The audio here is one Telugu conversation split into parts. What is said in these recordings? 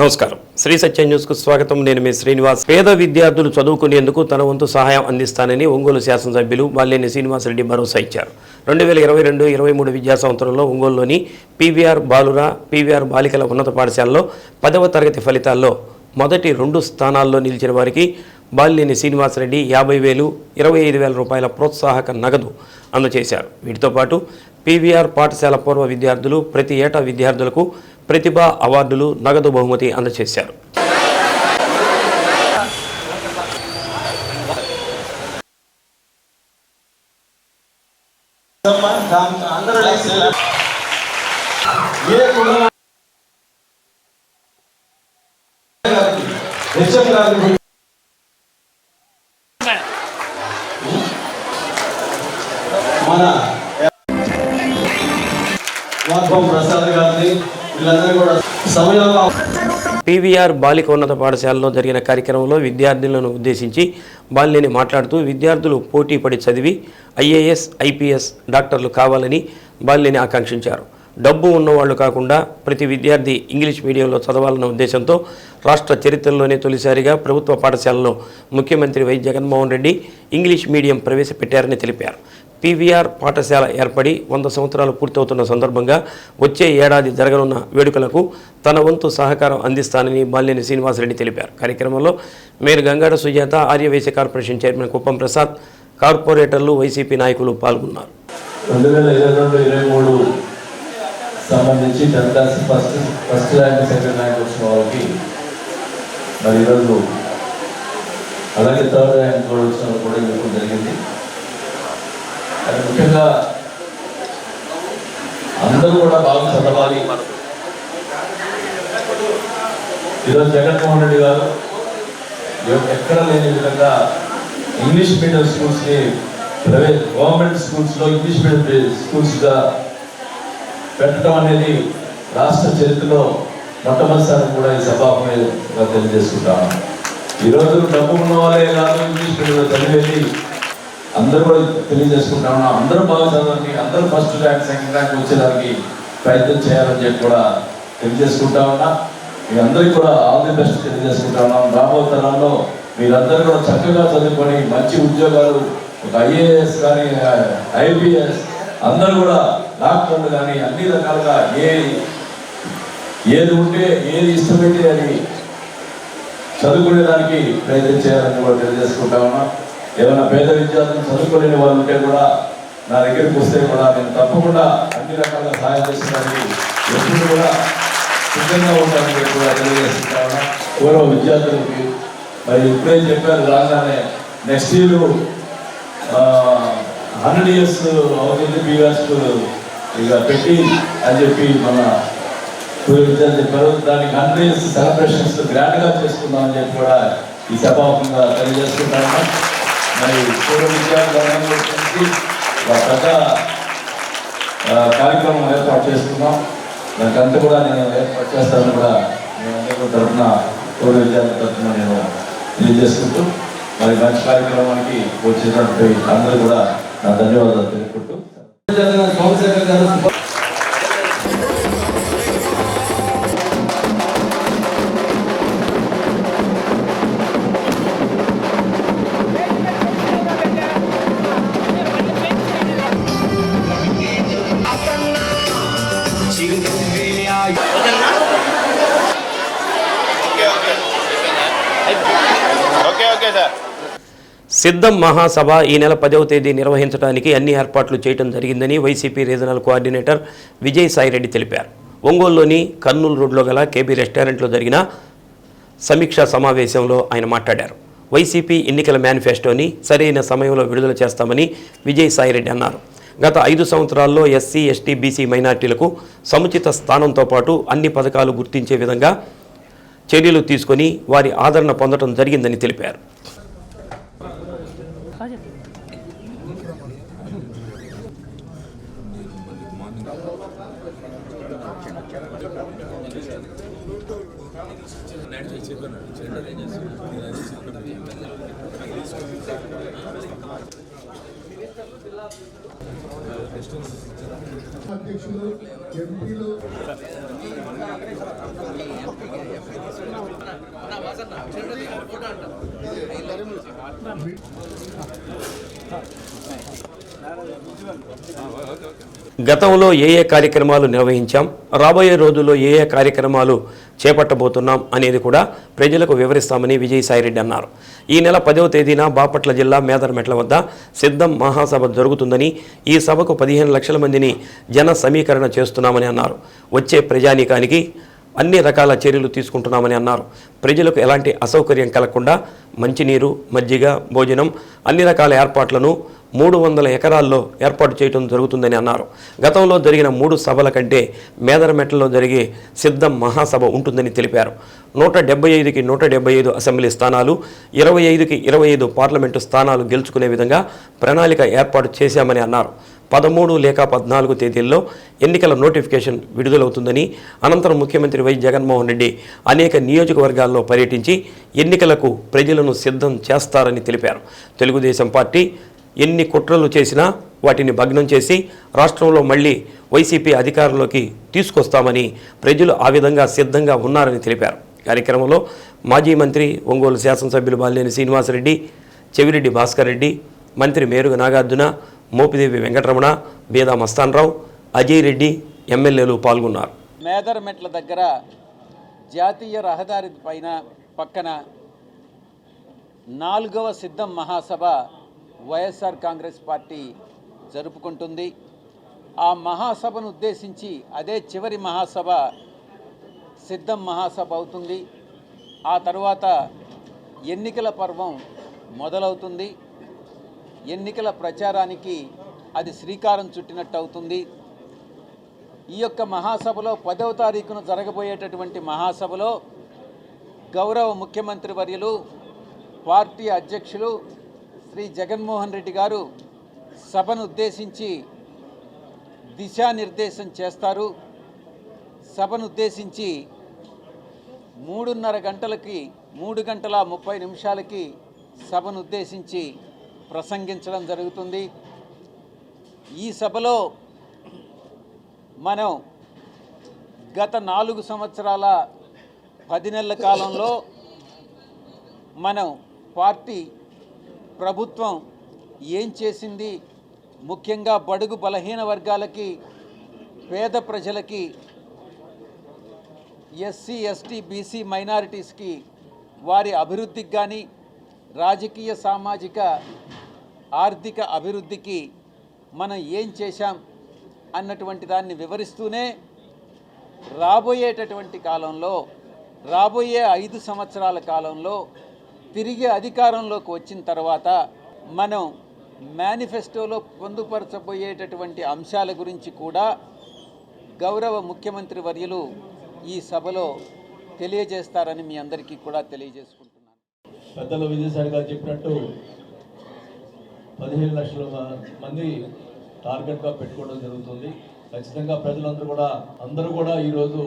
నమస్కారం. శ్రీ సత్య న్యూస్కు స్వాగతం. నేను మీ శ్రీనివాస్. పేద విద్యార్థులు చదువుకునేందుకు తన వంతు సహాయం అందిస్తానని ఒంగోలు శాసనసభ్యులు బాలినేని శ్రీనివాసరెడ్డి భరోసా ఇచ్చారు. 2022-23 విద్యా సంవత్సరంలో ఒంగోలులోని పీవీఆర్ బాలుర, పీవీఆర్ బాలికల ఉన్నత పాఠశాలలో 10వ తరగతి ఫలితాల్లో మొదటి 2 స్థానాల్లో నిలిచిన వారికి బాలినేని శ్రీనివాసరెడ్డి 50,000, 25,000 రూపాయల ప్రోత్సాహక నగదు అందజేశారు. వీటితో పాటు పీవీఆర్ పాఠశాల పూర్వ విద్యార్థులు ప్రతి ఏటా విద్యార్థులకు ప్రతిభా అవార్డులు, నగదు బహుమతి అందజేశారు. పీవీఆర్ బాలిక ఉన్నత పాఠశాలలో జరిగిన కార్యక్రమంలో విద్యార్థులను ఉద్దేశించి బాలినేని మాట్లాడుతూ విద్యార్థులు పోటీ పడి చదివి ఐఏఎస్, ఐపీఎస్, డాక్టర్లు కావాలని బాలినేని ఆకాంక్షించారు. డబ్బు ఉన్నవాళ్లు కాకుండా ప్రతి విద్యార్థి ఇంగ్లీష్ మీడియంలో చదవాలన్న ఉద్దేశంతో రాష్ట్ర చరిత్రలోనే తొలిసారిగా ప్రభుత్వ పాఠశాలలో ముఖ్యమంత్రి Y Jaganmohan Reddy English medium ప్రవేశపెట్టారని తెలిపారు. పీవీఆర్ పాఠశాల ఏర్పడి 100 సంవత్సరాలు పూర్తవుతున్న సందర్భంగా వచ్చే ఏడాది జరగనున్న వేడుకలకు తన వంతు సహకారం అందిస్తానని బాలినేని శ్రీనివాసరెడ్డి తెలిపారు. కార్యక్రమంలో mayor Gangada Sujatha, Aryavysya corporation chairman Kuppam Prasad, కార్పొరేటర్లు, వైసీపీ నాయకులు పాల్గొన్నారు. 2022-23 సంబంధించి 10th class first rank, second rank వచ్చిన వాళ్ళకి మరి ఈరోజు అలాగే థర్డ్ ర్యాంక్ కూడా వచ్చిన కూడా ఇవ్వడం జరిగింది. అది ముఖ్యంగా అందరూ కూడా బాగా చదవాలి. ఈరోజు జగన్మోహన్ రెడ్డి గారు ఎక్కడ లేని విధంగా ఇంగ్లీష్ మీడియం స్కూల్స్ని గవర్నమెంట్ స్కూల్స్లో ఇంగ్లీష్ మీడియం స్కూల్స్గా పెట్టడం అనేది రాష్ట్ర చరిత్రలో మొట్టమొదటిసారి కూడా ఈ సభాముఖంగా తెలియజేసుకుంటాము. ఈరోజు డబ్బు ఉన్న వాళ్ళే కాదు ఇంగ్లీష్ మీడియంలో చదివేది అందరూ కూడా తెలియజేసుకుంటా ఉన్నాం. అందరూ బాగా చదవాలి, అందరూ ఫస్ట్ ర్యాంక్, సెకండ్ ర్యాంక్ వచ్చేదానికి ప్రయత్నం చేయాలని చెప్పి కూడా తెలియజేసుకుంటా ఉన్నా. మీ అందరికీ కూడా ఆల్ ది బెస్ట్ తెలియజేసుకుంటా ఉన్నాం. రాబో తరంలో మీరందరూ కూడా చక్కగా చదువుకొని మంచి ఉద్యోగాలు, ఒక ఐఏఎస్ కానీ, ఐపీఎస్, అందరూ కూడా డాక్టర్లు కానీ అన్ని రకాలుగా ఏది ఉంటే ఏది ఇష్టమైతే అది చదువుకునేదానికి ప్రయత్నం చేయాలని కూడా తెలియజేసుకుంటా ఉన్నాం. ఏమైనా పేద విద్యార్థులు చదువుకోలేని వాళ్ళు ఉంటే కూడా నా దగ్గరికి వస్తే కూడా నేను తప్పకుండా అన్ని రకాలుగా సహాయం చేసేదానికి ఎప్పుడు కూడా సిద్ధంగా ఉంటానని కూడా తెలియజేసుకుంటా ఉన్నా. పూర్వ విద్యార్థులకి మరి ఇప్పుడే చెప్పారు, రాగానే నెక్స్ట్ ఇయర్ 100 years అవుతుంది పీవీఆర్ స్కూల్ ఇక పెట్టి అని చెప్పి మన పూర్వ విద్యార్థులు చెప్పారు. దానికి 100 years సెలబ్రేషన్స్ గ్రాండ్గా చేసుకుందామని చెప్పి కూడా ఈ సభాముఖంగా తెలియజేసుకుంటా ఉన్నా. మరి పూర్వ విద్యార్థులందరూ కలిసి పెద్ద కార్యక్రమం ఏర్పాటు చేసుకున్నాం. దానికంతా కూడా నేను ఏర్పాటు చేస్తానని కూడా నేను తరఫున పూర్వ విద్యార్థుల తరఫున నేను తెలియజేసుకుంటూ మరి మంచి కార్యక్రమానికి వచ్చేటువంటి అందరూ కూడా నా ధన్యవాదాలు తెలుపుకుంటూ సోమశేఖర్ గారు సిద్ధం మహాసభ ఈ నెల 10వ తేదీ నిర్వహించడానికి అన్ని ఏర్పాట్లు చేయడం జరిగిందని వైసీపీ రీజనల్ కోఆర్డినేటర్ విజయసాయిరెడ్డి తెలిపారు. ఒంగోలులోని కర్నూలు రోడ్లో గల కేబీ రెస్టారెంట్లో జరిగిన సమీక్షా సమావేశంలో ఆయన మాట్లాడారు. వైసీపీ ఎన్నికల మేనిఫెస్టోని సరైన సమయంలో విడుదల చేస్తామని విజయసాయిరెడ్డి అన్నారు. గత 5 సంవత్సరాల్లో ఎస్సీ, ఎస్టీ, బీసీ మైనార్టీలకు సముచిత స్థానంతో పాటు అన్ని పథకాలు గుర్తించే విధంగా చర్యలు తీసుకొని వారి ఆదరణ పొందడం జరిగిందని తెలిపారు. అధ్యక్షులు ఎంపీలు గతంలో ఏ కార్యక్రమాలు నిర్వహించాం, రాబోయే రోజుల్లో ఏ కార్యక్రమాలు చేపట్టబోతున్నాం అనేది కూడా ప్రజలకు వివరిస్తామని విజయసాయిరెడ్డి అన్నారు. ఈ నెల 10వ తేదీన బాపట్ల జిల్లా మేదరమెట్ల వద్ద సిద్ధం మహాసభ జరుగుతుందని, ఈ సభకు 15 లక్షల మందిని జన సమీకరణ చేస్తున్నామని అన్నారు. వచ్చే ప్రజానీకానికి అన్ని రకాల చర్యలు తీసుకుంటున్నామని అన్నారు. ప్రజలకు ఎలాంటి అసౌకర్యం కలగకుండా మంచినీరు, మజ్జిగ, భోజనం అన్ని రకాల ఏర్పాట్లను 300 ఎకరాల్లో ఏర్పాటు చేయడం జరుగుతుందని అన్నారు. గతంలో జరిగిన 3 సభల కంటే మేదరమెట్లలో జరిగే సిద్ధం మహాసభ ఉంటుందని తెలిపారు. 175కి 175 అసెంబ్లీ స్థానాలు, 25కి 25 పార్లమెంటు స్థానాలు గెలుచుకునే విధంగా ప్రణాళిక ఏర్పాటు చేశామని అన్నారు. 13 లేక 14 తేదీల్లో ఎన్నికల నోటిఫికేషన్ విడుదలవుతుందని, అనంతరం ముఖ్యమంత్రి వై జగన్మోహన్ రెడ్డి అనేక నియోజకవర్గాల్లో పర్యటించి ఎన్నికలకు ప్రజలను సిద్ధం చేస్తారని తెలిపారు. తెలుగుదేశం పార్టీ ఎన్ని కుట్రలు చేసినా వాటిని భగ్నం చేసి రాష్ట్రంలో మళ్ళీ వైసీపీ అధికారంలోకి తీసుకొస్తామని ప్రజలు ఆ విధంగా సిద్ధంగా ఉన్నారని తెలిపారు. కార్యక్రమంలో మాజీ మంత్రి, ఒంగోలు శాసనసభ్యులు బాలినేని శ్రీనివాసరెడ్డి, చెవిరెడ్డి భాస్కర్ రెడ్డి, మంత్రి మేరుగ నాగార్జున, మోపిదేవి వెంకటరమణ, బేదా మస్తాన్రావు, అజయ్ రెడ్డి ఎమ్మెల్యేలు పాల్గొన్నారు. మేదరమెట్ల దగ్గర జాతీయ రహదారి పక్కన 4వ సిద్ధం మహాసభ వైఎస్ఆర్ కాంగ్రెస్ పార్టీ జరుపుకుంటుంది. ఆ మహాసభను ఉద్దేశించి అదే చివరి మహాసభ సిద్ధం మహాసభ అవుతుంది. ఆ తర్వాత ఎన్నికల పర్వం మొదలవుతుంది. ఎన్నికల ప్రచారానికి అది శ్రీకారం చుట్టినట్టు అవుతుంది. ఈ యొక్క మహాసభలో 10వ తారీఖున జరగబోయేటటువంటి మహాసభలో గౌరవ ముఖ్యమంత్రి వర్యులు, పార్టీ అధ్యక్షులు శ్రీ జగన్మోహన్ రెడ్డి గారు సభను ఉద్దేశించి దిశానిర్దేశం చేస్తారు. సభను ఉద్దేశించి 3:30 గంటలకి 3 గంటల 30 నిమిషాలకి సభను ఉద్దేశించి ప్రసంగించడం జరుగుతుంది. ఈ సభలో మనం గత 4 సంవత్సరాల 10 నెలల కాలంలో మనం పార్టీ ప్రభుత్వం ఏం చేసింది, ముఖ్యంగా బడుగు బలహీన వర్గాలకి, పేద ప్రజలకి, ఎస్సీ, ఎస్టీ, బీసీ మైనారిటీస్కి వారి అభివృద్ధికి కానీ, రాజకీయ, సామాజిక, ఆర్థిక అభివృద్ధికి మనం ఏం చేశాం అన్నటువంటి దాన్ని వివరిస్తూనే రాబోయేటటువంటి కాలంలో, రాబోయే 5 సంవత్సరాల కాలంలో తిరిగి అధికారంలోకి వచ్చిన తర్వాత మనం మేనిఫెస్టోలో పొందుపరచబోయేటటువంటి అంశాల గురించి కూడా గౌరవ ముఖ్యమంత్రి వర్యులు ఈ సభలో తెలియజేస్తారని మీ అందరికీ కూడా తెలియజేసుకుంటున్నాను. పెద్దలు విజయసాయి గారు చెప్పినట్టు 15 లక్షల మంది టార్గెట్గా పెట్టుకోవడం జరుగుతుంది. ఖచ్చితంగా అందరూ కూడా ఈరోజు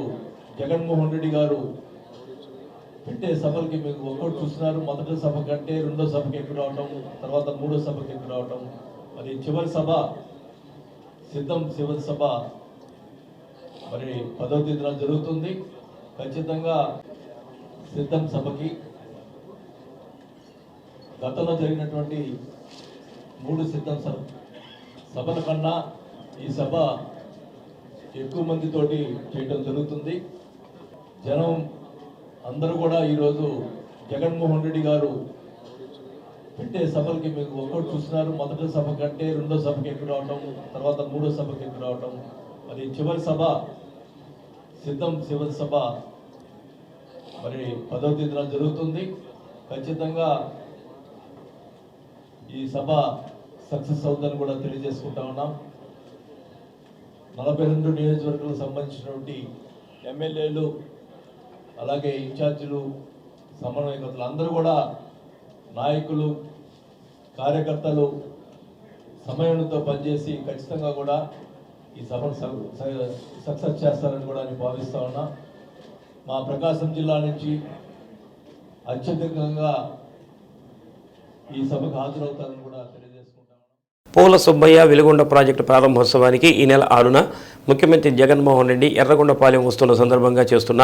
జగన్మోహన్ రెడ్డి గారు పెట్టే సభలకి మీకు ఒక్కటి చూస్తున్నారు. మొదటి సభ కంటే 2వ సభకి ఎక్కువ రావటం, తర్వాత 3వ సభకి ఎక్కువ రావటం, మరి చివరి సభ సిద్ధం చివరి సభ మరి 10వ తేదీన జరుగుతుంది. ఖచ్చితంగా సిద్ధం సభకి గతంలో జరిగినటువంటి 3 సిద్ధం సభల కన్నా ఈ సభ ఎక్కువ మందితోటి చేయడం జరుగుతుంది. జనం అందరూ కూడా ఈరోజు జగన్మోహన్ రెడ్డి గారు పెట్టే సభలకి మీకు ఒక్కటి చూస్తున్నారు. మొదటి సభ కంటే 2వ సభకి ఎక్కువ రావటం, తర్వాత 3వ సభకి ఎక్కువ రావటం, మరి చివరి సభ సిద్ధం చివరి సభ మరి 10వ తేదీన జరుగుతుంది. ఖచ్చితంగా ఈ సభ సక్సెస్ అవుతుందని కూడా తెలియజేసుకుంటా ఉన్నాం. 42 నియోజకవర్గాలకు సంబంధించినటువంటి ఎమ్మెల్యేలు, అలాగే ఇన్ఛార్జీలు, సమన్వయకర్తలు అందరూ కూడా, నాయకులు, కార్యకర్తలు సమయంతో పనిచేసి ఖచ్చితంగా కూడా ఈ సభను సక్సెస్ చేస్తారని కూడా నేను భావిస్తా ఉన్నా. మా ప్రకాశం జిల్లా నుంచి అత్యధికంగా ఈ సభకు హాజరవుతారని కూడా తెలియజేసుకుంటాను. పూల సుబ్బయ్య వెలుగొండ ప్రాజెక్టు ప్రారంభోత్సవానికి ఈ నెల 6న ముఖ్యమంత్రి జగన్మోహన్ రెడ్డి ఎర్రగొండపాలెం వస్తున్న సందర్భంగా చేస్తున్న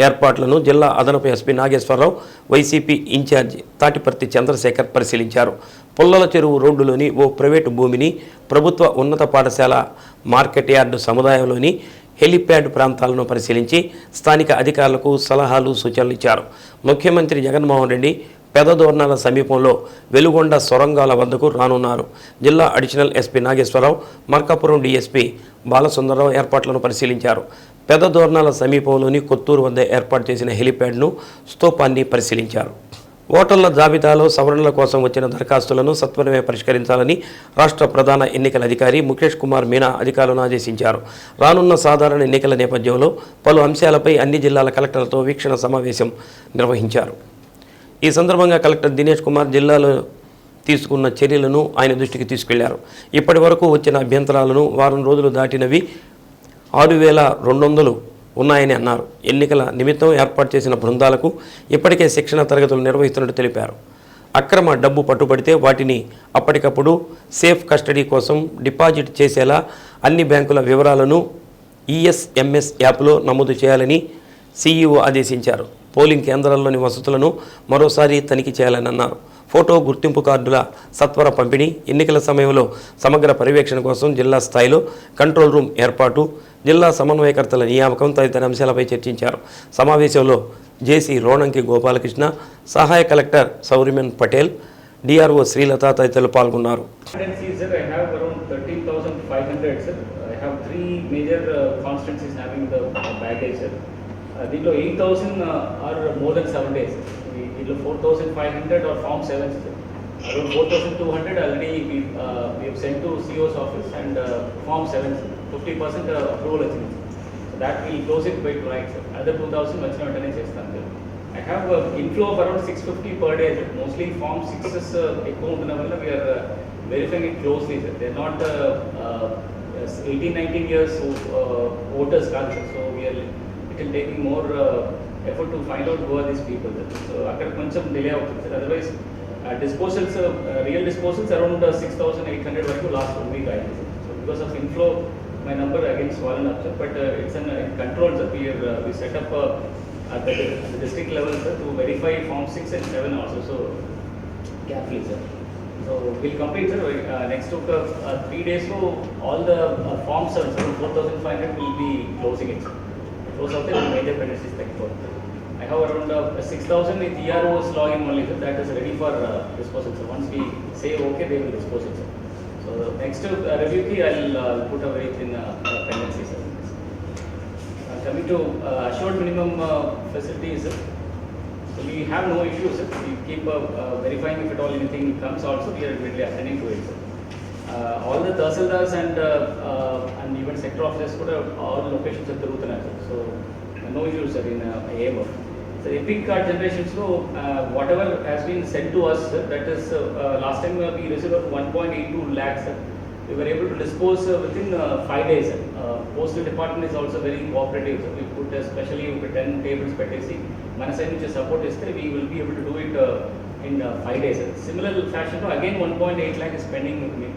ఏర్పాట్లను జిల్లా అదనపు SP Nageswara Rao, YCP in charge Tatiparthi Chandrasekhar పరిశీలించారు. పుల్లల చెరువు రోడ్డులోని ఓ ప్రైవేటు భూమిని ప్రభుత్వ ఉన్నత పాఠశాల మార్కెట్ యార్డు సముదాయంలోని హెలిప్యాడ్ ప్రాంతాలను పరిశీలించి స్థానిక అధికారులకు సలహాలు, సూచనలు ఇచ్చారు. ముఖ్యమంత్రి జగన్మోహన్ రెడ్డి పెదదోర్నాల సమీపంలో వెలుగొండ సొరంగాల వద్దకు రానున్నారు. జిల్లా additional SP Nageswara Rao, Markapuram DSP Balasundara Rao ఏర్పాట్లను పరిశీలించారు. పెదదోర్నాల సమీపంలోని కొత్తూరు వద్ద ఏర్పాటు చేసిన హెలిప్యాడ్ను, స్తూపాన్ని పరిశీలించారు. ఓటర్ల జాబితాలో సవరణల కోసం వచ్చిన దరఖాస్తులను సత్వరమే పరిష్కరించాలని రాష్ట్ర ప్రధాన ఎన్నికల అధికారి ముఖేష్ కుమార్ మీనా అధికారులను ఆదేశించారు. రానున్న సాధారణ ఎన్నికల నేపథ్యంలో పలు అంశాలపై అన్ని జిల్లాల కలెక్టర్లతో వీక్షణ సమావేశం నిర్వహించారు. ఈ సందర్భంగా కలెక్టర్ దినేష్ కుమార్ జిల్లాలో తీసుకున్న చర్యలను ఆయన దృష్టికి తీసుకెళ్లారు. ఇప్పటి వరకు వచ్చిన అభ్యంతరాలను, వారం రోజులు దాటినవి 6,200 ఉన్నాయని అన్నారు. ఎన్నికల నిమిత్తం ఏర్పాటు చేసిన బృందాలకు ఇప్పటికే శిక్షణ తరగతులు నిర్వహిస్తున్నట్టు తెలిపారు. అక్రమ డబ్బు పట్టుబడితే వాటిని అప్పటికప్పుడు సేఫ్ కస్టడీ కోసం డిపాజిట్ చేసేలా అన్ని బ్యాంకుల వివరాలను ఈఎస్ఎంఎస్ యాప్లో నమోదు చేయాలని సీఈఓ ఆదేశించారు. పోలింగ్ కేంద్రాల్లోని వసతులను మరోసారి తనిఖీ చేయాలని అన్నారు. ఫోటో గుర్తింపు కార్డుల సత్వర పంపిణీ, ఎన్నికల సమయంలో సమగ్ర పర్యవేక్షణ కోసం జిల్లా స్థాయిలో కంట్రోల్ రూమ్ ఏర్పాటు, జిల్లా సమన్వయకర్తల నియామకం తదితర అంశాలపై చర్చించారు. సమావేశంలో జేసీ రోణంకి గోపాలకృష్ణ, సహాయ కలెక్టర్ సౌరిమన్ పటేల్, డిఆర్ఓ శ్రీలత తదితరులు పాల్గొన్నారు. దీంట్లో 8,000 ఆర్ మోర్ దెన్ 7 days. దీంట్లో 4,500 are form 7 around 4,200 already we have sent to CO's office and form 7 50% approval వచ్చింది. So that will close it by tonight. Other 2,000 వచ్చిన వెంటనే చేస్తాను. I have inflow of around 650 per day. Mostly form 6s ఎక్కువ ఉంటున్న వల్ల we are verifying it closely. They are not 18-19 years voters కాదు. So we are taking more effort to find out who are these people. So అక్కడ కొంచెం డిలే అవుతుంది. Otherwise disposals, real disposals around 6,800 వరకు last 1 week అయింది. So because of inflow my number again swollen up, but it's in control. We set up at the district level to verify form 6 and 7 also. So carefully sir. So we'll complete sir next 3 days. So all the forms are 4,500 will be closing it. Those are the major penalties for. I have around 6,000 with ERO's login only, so that is ready for disposal. So once we say okay, they will dispose it. So next review key, I'll put away in penalties. Coming to assured minimum facilities, so we have no issues. We keep verifying if at all anything comes. Also, we are immediately attending to it. All the tahsildars and even sector officers could have all locations at the route. So no issues in AMO. So Epic card generation, so whatever has been sent to us, that is last time we received 1.82 lakhs. We were able to dispose within 5 days. Postal department is also very cooperative. So we put especially 10 tables per day. Manasai which support is there, we will be able to do it in 5 days. Similar fashion, again 1.8 lakh is pending with me.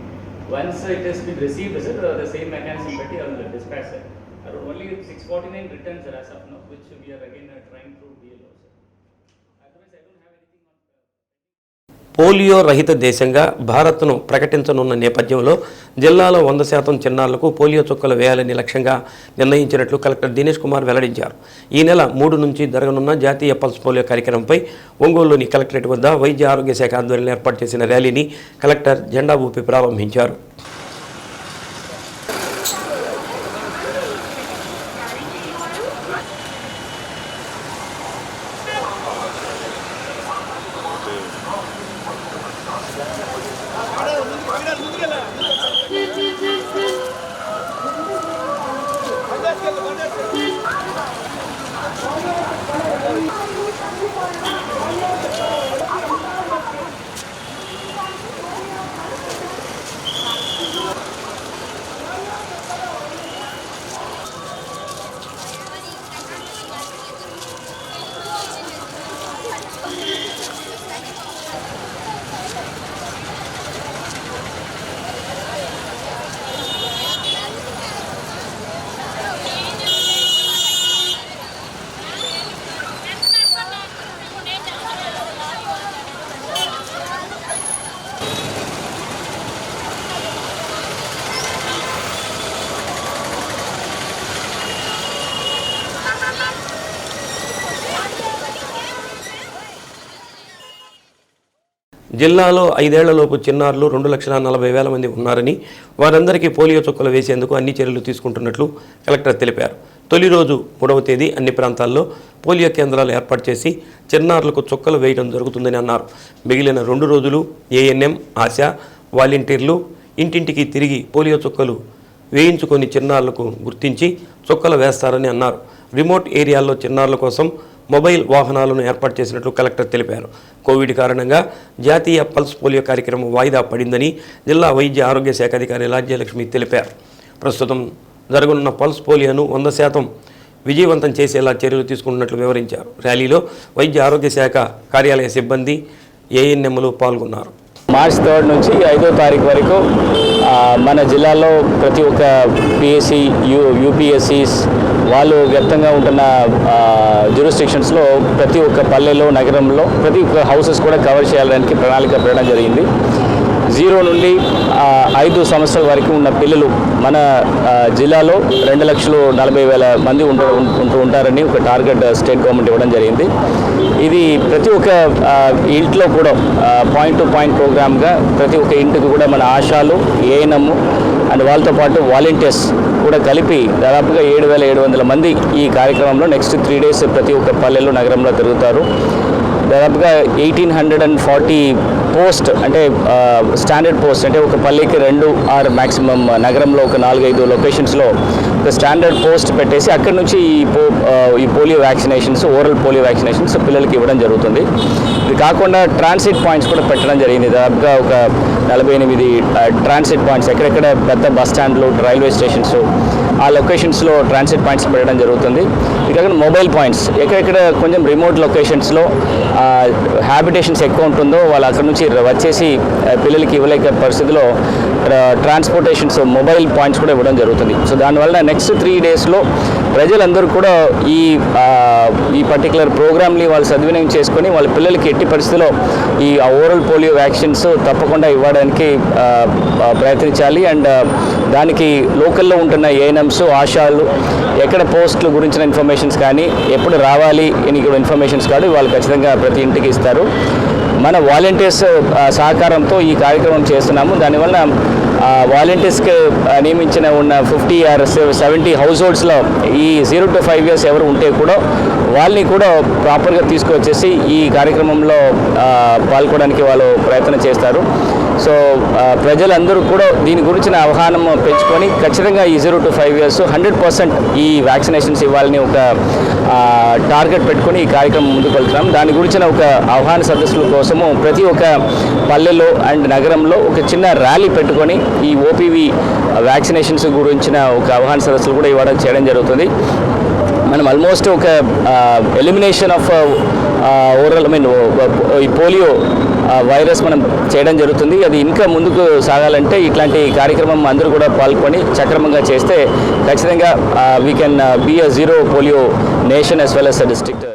Once it has been received, sir, the same mechanism I will dispatch, sir. Only 649 returns as of now, which we are again trying to deal with. Otherwise, I don't have anything on. Polio రహిత దేశంగా భారత్ను ప్రకటించనున్న నేపథ్యంలో జిల్లాలో 100% చిన్నారులకు పోలియో చుక్కలు వేయాలని లక్ష్యంగా నిర్ణయించినట్లు కలెక్టర్ దినేష్ కుమార్ వెల్లడించారు. ఈ నెల 3 నుంచి జరగనున్న జాతీయ పల్స్ పోలియో కార్యక్రమంపై ఒంగోలులోని కలెక్టరేట్ వద్ద వైద్య ఆరోగ్య శాఖ ఆధ్వర్యంలో ఏర్పాటు చేసిన ర్యాలీని కలెక్టర్ జెండా ఊపి ప్రారంభించారు. జిల్లాలో 5 ఏళ్లలోపు చిన్నారులు 2,40,000 మంది ఉన్నారని, వారందరికీ పోలియో చుక్కలు వేసేందుకు అన్ని చర్యలు తీసుకుంటున్నట్లు కలెక్టర్ తెలిపారు. తొలి రోజు 3వ తేదీ అన్ని ప్రాంతాల్లో పోలియో కేంద్రాలు ఏర్పాటు చేసి చిన్నారులకు చుక్కలు వేయడం జరుగుతుందని అన్నారు. మిగిలిన 2 రోజులు ఏఎన్ఎం, ఆశా, వాలంటీర్లు ఇంటింటికి తిరిగి పోలియో చుక్కలు వేయించుకొని చిన్నారులకు గుర్తించి చుక్కలు వేస్తారని అన్నారు. రిమోట్ ఏరియాల్లో చిన్నారుల కోసం మొబైల్ వాహనాలను ఏర్పాటు చేసినట్లు కలెక్టర్ తెలిపారు. కోవిడ్ కారణంగా జాతీయ పల్స్ పోలియో కార్యక్రమం వాయిదా పడిందని జిల్లా వైద్య ఆరోగ్య శాఖ అధికారి రాజ్యలక్ష్మి తెలిపారు. ప్రస్తుతం జరగనున్న పల్స్ పోలియోను 100% విజయవంతం చేసేలా చర్యలు తీసుకుంటున్నట్లు వివరించారు. ర్యాలీలో వైద్య ఆరోగ్య శాఖ కార్యాలయ సిబ్బంది, ఏఎన్ఎంలు పాల్గొన్నారు. మార్చ్ 3 నుంచి 5వ తారీఖు వరకు మన జిల్లాలో ప్రతి ఒక్క పిఎస్సి, యూపీఎస్సీస్ వాళ్ళు వ్యాప్తంగా ఉంటున్న జ్యూరిస్డిక్షన్స్లో ప్రతి ఒక్క పల్లెలో, నగరంలో ప్రతి ఒక్క హౌసెస్ కూడా కవర్ చేయడానికి ప్రణాళిక పెట్టడం జరిగింది. 0 నుండి 5 సంవత్సరాల వరకు ఉన్న పిల్లలు మన జిల్లాలో 2,40,000 మంది ఉంటూ ఉంటారని ఒక టార్గెట్ స్టేట్ గవర్నమెంట్ ఇవ్వడం జరిగింది. ఇది ప్రతి ఒక్క ఇంట్లో కూడా పాయింట్ టు పాయింట్ ప్రోగ్రామ్గా ప్రతి ఒక్క ఇంటికి కూడా మన ఆశాలు, ఏఎన్ఎం అండ్ వాళ్ళతో పాటు వాలంటీర్స్ కూడా కలిపి దాదాపుగా 7,700 మంది ఈ కార్యక్రమంలో నెక్స్ట్ 3 days ప్రతి ఒక్క పల్లెల్లో, నగరంలో తిరుగుతారు. దాదాపుగా 1,840 పోస్ట్ అంటే స్టాండర్డ్ పోస్ట్ అంటే ఒక పల్లెకి 2 ఆర్ మ్యాక్సిమం నగరంలో ఒక 4-5 లొకేషన్స్లో ఒక స్టాండర్డ్ పోస్ట్ పెట్టేసి అక్కడి నుంచి ఈ polio vaccinations, oral polio vaccinations పిల్లలకి ఇవ్వడం జరుగుతుంది. ఇది కాకుండా ట్రాన్సిట్ పాయింట్స్ కూడా పెట్టడం జరిగింది. దాదాపుగా ఒక 48 ట్రాన్సిట్ పాయింట్స్ ఎక్కడెక్కడ పెద్ద బస్ స్టాండ్లు, రైల్వే స్టేషన్స్ ఆ లొకేషన్స్లో ట్రాన్సిట్ పాయింట్స్ పెట్టడం జరుగుతుంది. ఇది కాకుండా మొబైల్ పాయింట్స్ ఎక్కడెక్కడ కొంచెం రిమోట్ లొకేషన్స్లో హ్యాబిటేషన్స్ ఎక్కువ ఉంటుందో వాళ్ళు అక్కడ నుంచి వచ్చేసి పిల్లలకి ఇవ్వలేక పరిస్థితిలో ట్రాన్స్పోర్టేషన్స్, మొబైల్ పాయింట్స్ కూడా ఇవ్వడం జరుగుతుంది. సో దానివల్ల నెక్స్ట్ 3 daysలో ప్రజలందరూ కూడా ఈ పర్టికులర్ ప్రోగ్రామ్ని వాళ్ళు సద్వినియోగం చేసుకొని వాళ్ళ పిల్లలకి ఎట్టి పరిస్థితిలో ఈ ఓరల్ పోలియో వ్యాక్సిన్స్ తప్పకుండా ఇవ్వడానికి ప్రయత్నించాలి. అండ్ దానికి లోకల్లో ఉంటున్న ఏఎన్ఎంస్, ఆశాలు ఎక్కడ పోస్టుల గురించిన ఇన్ఫర్మేషన్స్ కానీ ఎప్పుడు రావాలి అని కూడా ఇన్ఫర్మేషన్స్ కానీ వాళ్ళు ఖచ్చితంగా ప్రతి ఇంటికి ఇస్తారు. మన వాలంటీర్స్ సహకారంతో ఈ కార్యక్రమం చేస్తున్నాము. దానివల్ల వాలంటీర్స్కి నియమించిన ఉన్న 50 or 70 హౌస్ హోల్డ్స్లో ఈ 0 to 5 years ఎవరు ఉంటే కూడా వాళ్ళని కూడా ప్రాపర్గా తీసుకువచ్చేసి ఈ కార్యక్రమంలో పాల్గొనడానికి వాళ్ళు ప్రయత్నం చేస్తారు. సో ప్రజలందరూ కూడా దీని గురించిన అవగాహన పెంచుకొని ఖచ్చితంగా ఈ 0 to 5 years 100% ఈ వ్యాక్సినేషన్స్ ఇవ్వాలని ఒక టార్గెట్ పెట్టుకొని ఈ కార్యక్రమం ముందుకు వెళ్తున్నాం. దాని గురించిన ఒక అవగాహన సదస్సుల కోసము ప్రతి ఒక్క పల్లెలో అండ్ నగరంలో ఒక చిన్న ర్యాలీ పెట్టుకొని ఈ ఓపీవీ వ్యాక్సినేషన్స్ గురించిన ఒక అవగాహన సదస్సులు కూడా ఇవ్వడం చేయడం జరుగుతుంది. మనం ఆల్మోస్ట్ ఒక ఎలిమినేషన్ ఆఫ్ ఓరల్ ఈ పోలియో వైరస్ మనం చేయడం జరుగుతుంది. అది ఇంకా ముందుకు సాగాలంటే ఇట్లాంటి కార్యక్రమం అందరూ కూడా పాల్గొని సక్రమంగా చేస్తే ఖచ్చితంగా we can be a 0 polio nation as well as a district.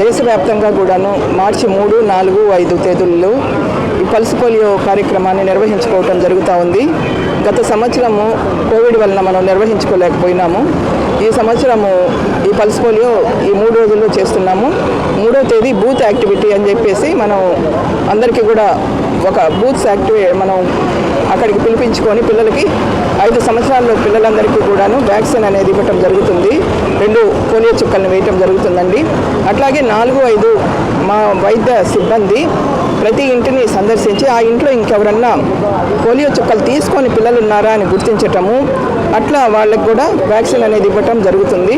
దేశవ్యాప్తంగా కూడాను మార్చి 3, 4, 5 తేదీల్లో ఈ పల్స్ పోలియో కార్యక్రమాన్ని నిర్వహించుకోవటం జరుగుతూ ఉంది. గత సంవత్సరము కోవిడ్ వలన మనం నిర్వహించుకోలేకపోయినాము. ఈ సంవత్సరము ఈ పల్స్ పోలియో ఈ 3 రోజుల్లో చేస్తున్నాము. 3వ తేదీ బూత్ యాక్టివిటీ అని చెప్పేసి మనం అందరికీ కూడా ఒక బూత్స్ మనం అక్కడికి పిలిపించుకొని పిల్లలకి 5 సంవత్సరాల్లో పిల్లలందరికీ కూడాను వ్యాక్సిన్ అనేది ఇవ్వటం జరుగుతుంది. 2 పోలియో చుక్కలను వేయటం జరుగుతుందండి. అట్లాగే 4, 5 మా వైద్య సిబ్బంది ప్రతి ఇంటిని సందర్శించి ఆ ఇంట్లో ఇంకెవరన్నా పోలియో చుక్కలు తీసుకొని పిల్లలు ఉన్నారా అని గుర్తించటము, అట్లా వాళ్ళకి కూడా వ్యాక్సిన్ అనేది ఇవ్వటం జరుగుతుంది.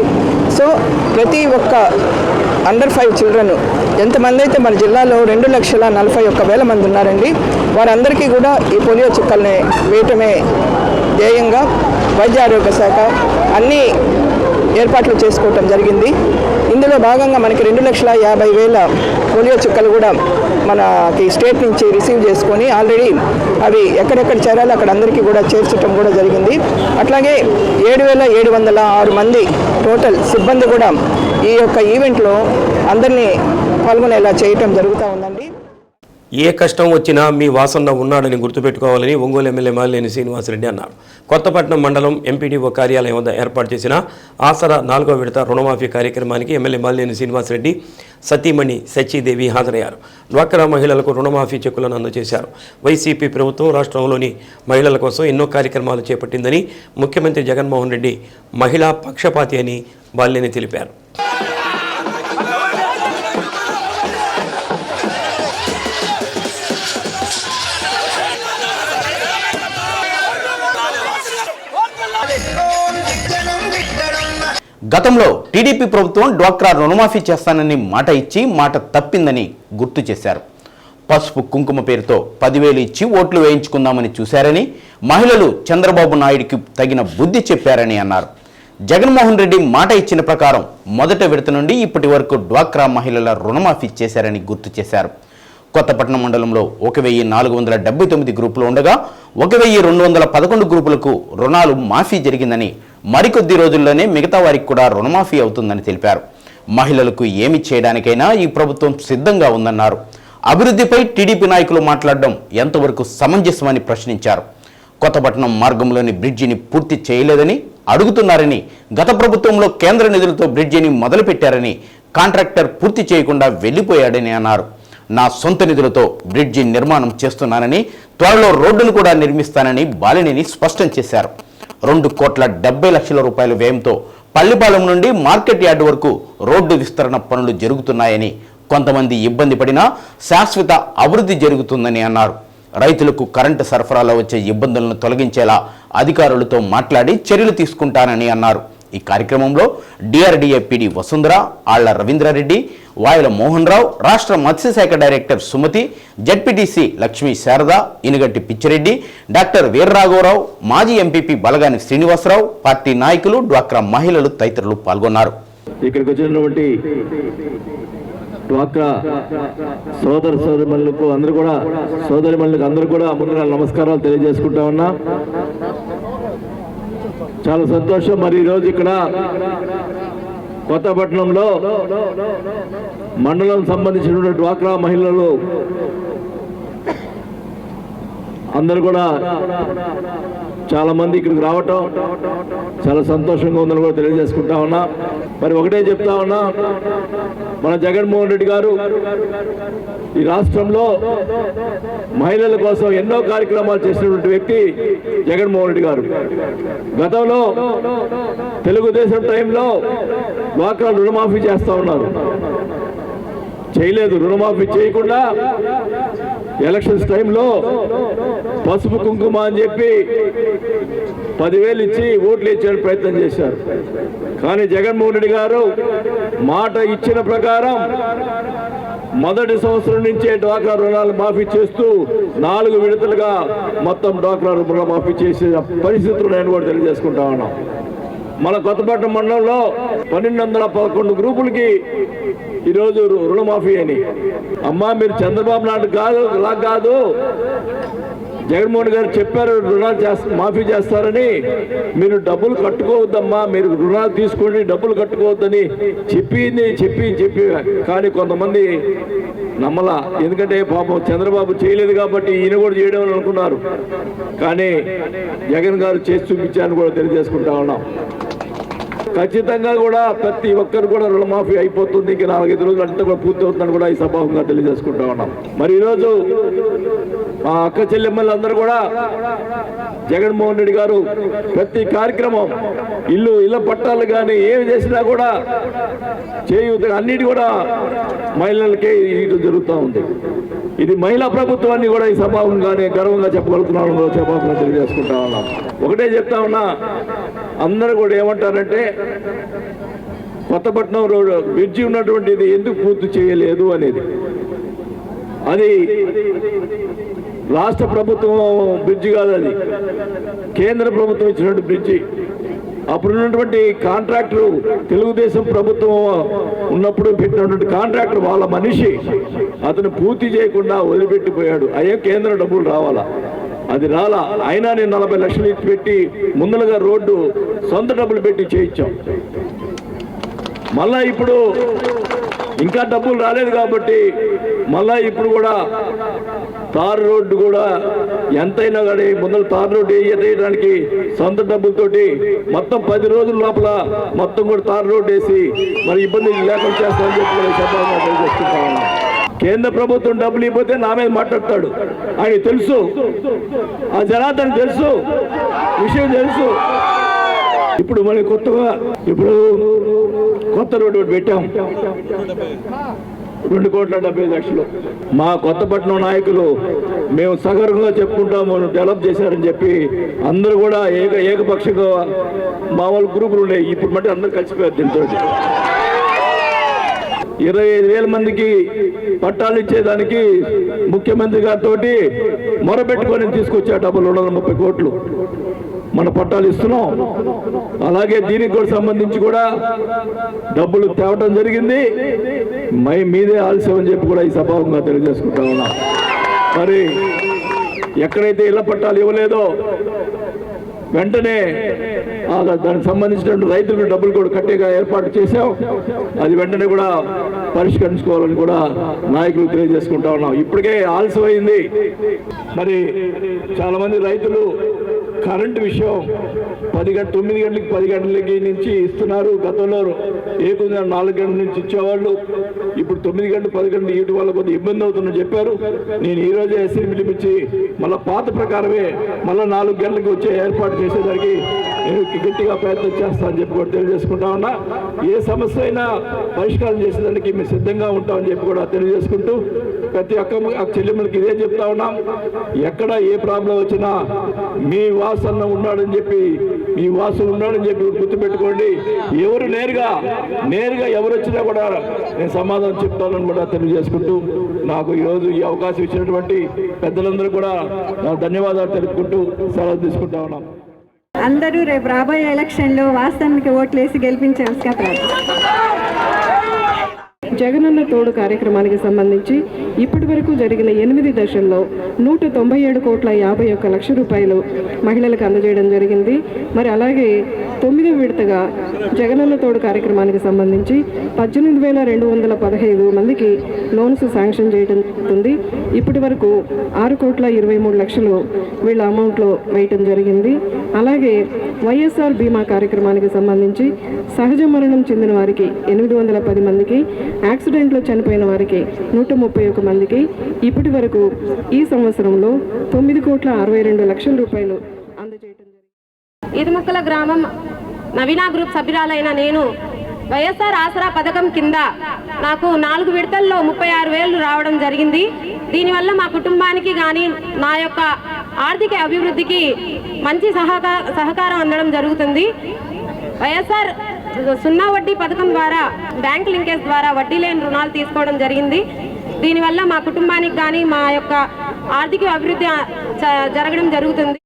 సో ప్రతి ఒక్క అండర్ 5 చిల్డ్రన్ ఎంతమంది అయితే మన జిల్లాలో 2,41,000 మంది ఉన్నారండి, వారందరికీ కూడా ఈ పోలియో చుక్కల్ని వేయటమే ధ్యేయంగా వైద్య ఆరోగ్య శాఖ అన్ని ఏర్పాట్లు చేసుకోవటం జరిగింది. ఇందులో భాగంగా మనకి 2,50,000 పోలియో చుక్కలు కూడా మనకి స్టేట్ నుంచి రిసీవ్ చేసుకొని ఆల్రెడీ అవి ఎక్కడెక్కడ చేరాలో అక్కడ అందరికీ కూడా చేర్చడం కూడా జరిగింది. అట్లాగే 7,706 మంది టోటల్ సిబ్బంది కూడా ఈ యొక్క ఈవెంట్లో అందరినీ పాల్గొనేలా చేయటం జరుగుతూ ఉందండి. ఏ కష్టం వచ్చినా మీ వాసన్న ఉన్నాడని గుర్తుపెట్టుకోవాలని ఒంగోలు ఎమ్మెల్యే మాలినేని శ్రీనివాసరెడ్డి అన్నారు. కొత్తపట్నం మండలం ఎంపీడీఓ కార్యాలయం వద్ద ఏర్పాటు చేసిన ఆసరా 4వ విడత రుణమాఫీ కార్యక్రమానికి ఎమ్మెల్యే మాలినేని శ్రీనివాసరెడ్డి సతీమణి సచీదేవి హాజరయ్యారు. డ్వాక్రా మహిళలకు రుణమాఫీ చెక్కులను అందజేశారు. వైసీపీ ప్రభుత్వం రాష్ట్రంలోని మహిళల కోసం ఎన్నో కార్యక్రమాలు చేపట్టిందని ముఖ్యమంత్రి జగన్మోహన్ రెడ్డి మహిళా పక్షపాతి అని మాలినేని తెలిపారు. గతంలో టీడీపీ ప్రభుత్వం డ్వాక్రా రుణమాఫీ చేస్తానని మాట ఇచ్చి మాట తప్పిందని గుర్తు చేశారు. పసుపు కుంకుమ పేరుతో 10,000 ఇచ్చి ఓట్లు వేయించుకుందామని చూశారని, మహిళలు చంద్రబాబు నాయుడికి తగిన బుద్ధి చెప్పారని అన్నారు. జగన్మోహన్ రెడ్డి మాట ఇచ్చిన ప్రకారం మొదటి విడత నుండి ఇప్పటి వరకు డ్వాక్రా మహిళల రుణమాఫీ చేశారని గుర్తు చేశారు. కొత్తపట్నం మండలంలో 1,479 గ్రూపులు ఉండగా 1,211 గ్రూపులకు రుణాలు మాఫీ జరిగిందని, మరికొద్ది రోజుల్లోనే మిగతా వారికి కూడా రుణమాఫీ అవుతుందని తెలిపారు. మహిళలకు ఏమి చేయడానికైనా ఈ ప్రభుత్వం సిద్ధంగా ఉందన్నారు. అభివృద్ధిపై టీడీపీ నాయకులు మాట్లాడడం ఎంతవరకు సమంజసమని ప్రశ్నించారు. కొత్తపట్నం మార్గంలోని బ్రిడ్జిని పూర్తి చేయలేదని అడుగుతున్నారని, గత ప్రభుత్వంలో కేంద్ర నిధులతో బ్రిడ్జిని మొదలుపెట్టారని, కాంట్రాక్టర్ పూర్తి చేయకుండా వెళ్లిపోయాడని అన్నారు. నా సొంత నిధులతో బ్రిడ్జి నిర్మాణం చేస్తున్నానని, త్వరలో రోడ్డును కూడా నిర్మిస్తానని బాలినేని స్పష్టం చేశారు. 2,70,00,000 రూపాయల వ్యయంతో పల్లిపాలెం నుండి మార్కెట్ యార్డు వరకు రోడ్డు విస్తరణ పనులు జరుగుతున్నాయని, కొంతమంది ఇబ్బంది పడినా శాశ్వత అభివృద్ధి జరుగుతుందని అన్నారు. రైతులకు కరెంటు సరఫరాలో వచ్చే ఇబ్బందులను తొలగించేలా అధికారులతో మాట్లాడి చర్యలు తీసుకుంటానని అన్నారు. ఈ కార్యక్రమంలో డిఆర్డీఏ పీడీ వసుంధర, ఆళ్ల రవీంద్రారెడ్డి, వాయుల మోహన్ రావు, రాష్ట్ర మత్స్యశాఖ director Sumathi, ZPTC Lakshmi Sharada, Inugatti Pichi Reddy, doctor వీర్రాఘవరావు, మాజీ ఎంపీపీ బలగాని శ్రీనివాసరావు, పార్టీ నాయకులు, డ్వాక్రా మహిళలు తదితరులు పాల్గొన్నారు. ఇక్కడికి వచ్చినటువంటి డ్వాక్రా సోదరులకు అందరూ కూడా అందరూ కూడా ముందుగా నమస్కారాలు తెలియజేసుకుంటా ఉన్నా. చాలా సంతోషం. మరి ఈరోజు ఇక్కడ కొత్తపట్నంలో మండలం సంబంధించినటువంటి డ్వాక్రా మహిళలు అందరూ కూడా చాలా మంది ఇక్కడికి రావటం చాలా సంతోషంగా ఉందని కూడా తెలియజేసుకుంటా ఉన్నా. మరి ఒకటే చెప్తా ఉన్నా, మన జగన్మోహన్ రెడ్డి గారు ఈ రాష్ట్రంలో మహిళల కోసం ఎన్నో కార్యక్రమాలు చేసినటువంటి వ్యక్తి జగన్మోహన్ రెడ్డి గారు. గతంలో తెలుగుదేశం టైంలో డ్వాక్రా రుణమాఫీ చేస్తా ఉన్నారు, చేయలేదు. రుణమాఫీ చేయకుండా ఎలక్షన్స్ టైంలో పసుపు కుంకుమ అని చెప్పి 10,000 ఇచ్చి ఓట్లు ఇచ్చే ప్రయత్నం చేశారు. కానీ జగన్మోహన్ రెడ్డి గారు మాట ఇచ్చిన ప్రకారం మొదటి సంవత్సరం నుంచే డ్వాక్రా రుణాలు మాఫీ చేస్తూ 4 విడతలుగా మొత్తం డ్వాక్రా రుణమాఫీ చేసే పరిస్థితులు నేను కూడా తెలియజేసుకుంటా ఉన్నాం. మన కొత్తపట్నం మండలంలో 1,211 గ్రూపులకి ఈరోజు రుణమాఫీ అని. అమ్మా, మీరు చంద్రబాబు నాయుడు కాదు జగన్మోహన్ గారు చెప్పారు రుణాలు మాఫీ చేస్తారని, మీరు డబ్బులు కట్టుకోవద్దమ్మా, మీరు రుణాలు తీసుకోండి, డబ్బులు కట్టుకోవద్దని చెప్పి కానీ కొంతమంది నమ్మలా. ఎందుకంటే పాపం చంద్రబాబు చేయలేదు కాబట్టి ఈయన కూడా చేయడం అనుకున్నారు. కానీ జగన్ గారు చేసి చూపించారని కూడా తెలియజేసుకుంటా ఉన్నాం. ఖచ్చితంగా కూడా ప్రతి ఒక్కరు కూడా రుణమాఫీ అయిపోతుంది. ఇంకా 4-5 రోజులు అంతా కూడా పూర్తి అవుతుందని కూడా ఈ సభాముఖంగా తెలియజేసుకుంటా ఉన్నాం. మరి ఈరోజు మా అక్క చెల్లెమ్మలు అందరూ కూడా జగన్మోహన్ రెడ్డి గారు ప్రతి కార్యక్రమం ఇళ్ళ పట్టాలు కానీ ఏమి చేసినా కూడా చేయూత అన్నిటి కూడా మహిళలకే ఇటు జరుగుతూ ఉంది. ఇది మహిళా ప్రభుత్వాన్ని కూడా ఈ సభాముఖంగానే గర్వంగా చెప్పగలుగుతున్నాను, సభాముఖంగా తెలియజేసుకుంటా ఉన్నాం. ఒకటే చెప్తా ఉన్నా, అందరూ కూడా ఏమంటారంటే కొత్తపట్నం రోడ్ బ్రిడ్జి ఉన్నటువంటిది ఎందుకు పూర్తి చేయలేదు అనేది. అది రాష్ట్ర ప్రభుత్వం బ్రిడ్జి కాదు, అది కేంద్ర ప్రభుత్వం ఇచ్చినటువంటి బ్రిడ్జి. అప్పుడున్నటువంటి కాంట్రాక్టర్ తెలుగుదేశం ప్రభుత్వం ఉన్నప్పుడు పెట్టినటువంటి కాంట్రాక్టర్ వాళ్ళ మనిషి అతను పూర్తి చేయకుండా వదిలిపెట్టిపోయాడు. అయ్యో కేంద్ర డబ్బులు రావాలా, అది రాలా. అయినా నేను 40 లక్షలు ఇచ్చి పెట్టి ముందలుగా రోడ్డు సొంత డబ్బులు పెట్టి చేయించాం. మళ్ళా ఇప్పుడు ఇంకా డబ్బులు రాలేదు కాబట్టి మళ్ళా ఇప్పుడు కూడా తార్ రోడ్డు కూడా ఎంతైనా కానీ ముందర తార్ రోడ్డు వేయడానికి సొంత డబ్బులతోటి మొత్తం 10 రోజుల లోపల మొత్తం కూడా తార్ రోడ్డు వేసి మరి ఇబ్బంది లేకుండా చేస్తామని చెప్పి సభగా తెలియజేసుకుంటా ఉన్నాం. కేంద్ర ప్రభుత్వం డబ్బులు ఇవ్వకపోతే నా మీద మాట్లాడతాడు. ఆయన తెలుసు, ఆ జనార్దన్ తెలుసు, విషయం తెలుసు. ఇప్పుడు మనం కొత్తగా కొత్త రోడ్డు పెట్టాం 2,70,00,000. మా కొత్తపట్నం నాయకులు మేము సగర్వంగా చెప్పుకుంటాము డెవలప్ చేశారని చెప్పి అందరూ కూడా ఏకపక్షంగా మా వాళ్ళ గ్రూపులు ఉన్నాయి. ఇప్పుడు మట్టి అందరూ కలిసిపోయారు. దీంతో 25,000 మందికి పట్టాలు ఇచ్చేదానికి ముఖ్యమంత్రి గారితో మొరబెట్టుకొని తీసుకొచ్చే డబ్బులు 230 కోట్లు మన పట్టాలు ఇస్తున్నాం. అలాగే దీనికి కూడా సంబంధించి కూడా డబ్బులు తేవటం జరిగింది. మీదే ఆలస్యం అని చెప్పి కూడా ఈ సభాముఖంగా తెలియజేసుకుంటా ఉన్నా. మరి ఎక్కడైతే ఇళ్ల పట్టాలు ఇవ్వలేదో వెంటనే దానికి సంబంధించిన రైతులకు డబ్బులు కూడా కట్టేగా ఏర్పాటు చేశాం. అది వెంటనే కూడా పరిష్కరించుకోవాలని కూడా నాయకులు తెలియజేసుకుంటా ఉన్నాం. ఇప్పటికే ఆలస్యమైంది. మరి చాలా మంది రైతులు కరెంటు విషయం 9 గంటలకి 10 గంటలకి నుంచి ఇస్తున్నారు. గతంలో 4 గంటల నుంచి ఇచ్చేవాళ్ళు. ఇప్పుడు 9 గంటలు 10 గంటలు ఇవ్వడం వల్ల కొద్దిగా ఇబ్బంది అవుతుందని చెప్పారు. నేను ఈ రోజే ఎస్సీ పిలిపించి మళ్ళీ పాత ప్రకారమే మళ్ళీ 4 గంటలకు వచ్చే ఏర్పాటు చేసేదానికి నేను గట్టిగా ప్రయత్నం చేస్తానని చెప్పి కూడా తెలియజేసుకుంటా ఉన్నా. ఏ సమస్య అయినా పరిష్కారం చేసేదానికి మేము సిద్ధంగా ఉంటామని చెప్పి కూడా తెలియజేసుకుంటూ ప్రతి ఒక్క చెల్లెమ్మలకి ఇదే చెప్తా ఉన్నాం. ఎక్కడ ఏ ప్రాబ్లం వచ్చినా మీ వాసన ఉన్నాడని చెప్పి గుర్తుపెట్టుకోండి. ఎవరు నేరుగా ఎవరు వచ్చినా కూడా నేను సమాధానం చెప్తానని కూడా తెలియజేసుకుంటూ నాకు ఈరోజు ఈ అవకాశం ఇచ్చినటువంటి పెద్దలందరూ కూడా నా ధన్యవాదాలు తెలుపుకుంటూ సెలవు తీసుకుంటా ఉన్నాం. అందరూ రేపు రాబోయే ఎలక్షన్లో వాస్తవానికి ఓట్లేసి గెలిపించాల్సిగా ప్రార్థిస్తున్నాం. జగనన్న తోడు కార్యక్రమానికి సంబంధించి ఇప్పటి వరకు జరిగిన 8 దశల్లో 197,51 లక్షల రూపాయలు మహిళలకు అందజేయడం జరిగింది. మరి అలాగే 9వ విడతగా జగనన్న తోడు కార్యక్రమానికి సంబంధించి 18,215 మందికి లోన్స్ శాంక్షన్ చేయడం జరుగుతుంది. ఇప్పటి వరకు 6,23,00,000 వీళ్ళ అమౌంట్లో వేయటం జరిగింది. అలాగే వైఎస్ఆర్ బీమా కార్యక్రమానికి సంబంధించి సహజ మరణం చెందిన వారికి 810 మందికి, యాక్సిడెంట్లో చనిపోయిన వారికి 131 మందికి ఇప్పటి వరకు ఈ సంవత్సరంలో 9,62 లక్షల అందజేయడం జరిగింది. ఈదుముక్కల గ్రామం నవీనా గ్రూప్ సభ్యురాలైన నేను వైఎస్ఆర్ ఆసరా పథకం కింద నాకు 4 విడతల్లో 36,000 రావడం జరిగింది. దీనివల్ల మా కుటుంబానికి కానీ నా యొక్క ఆర్థిక అభివృద్ధికి మంచి సహకారం అందడం జరుగుతుంది. వైఎస్ఆర్ 0 వడ్డీ పథకం ద్వారా బ్యాంక్ లింకేజ్ ద్వారా వడ్డీ లేని రుణాలు తీసుకోవడం జరిగింది. దీనివల్ల మా కుటుంబానికి కానీ మా యొక్క ఆర్థిక అభివృద్ధి జరగడం జరుగుతుంది.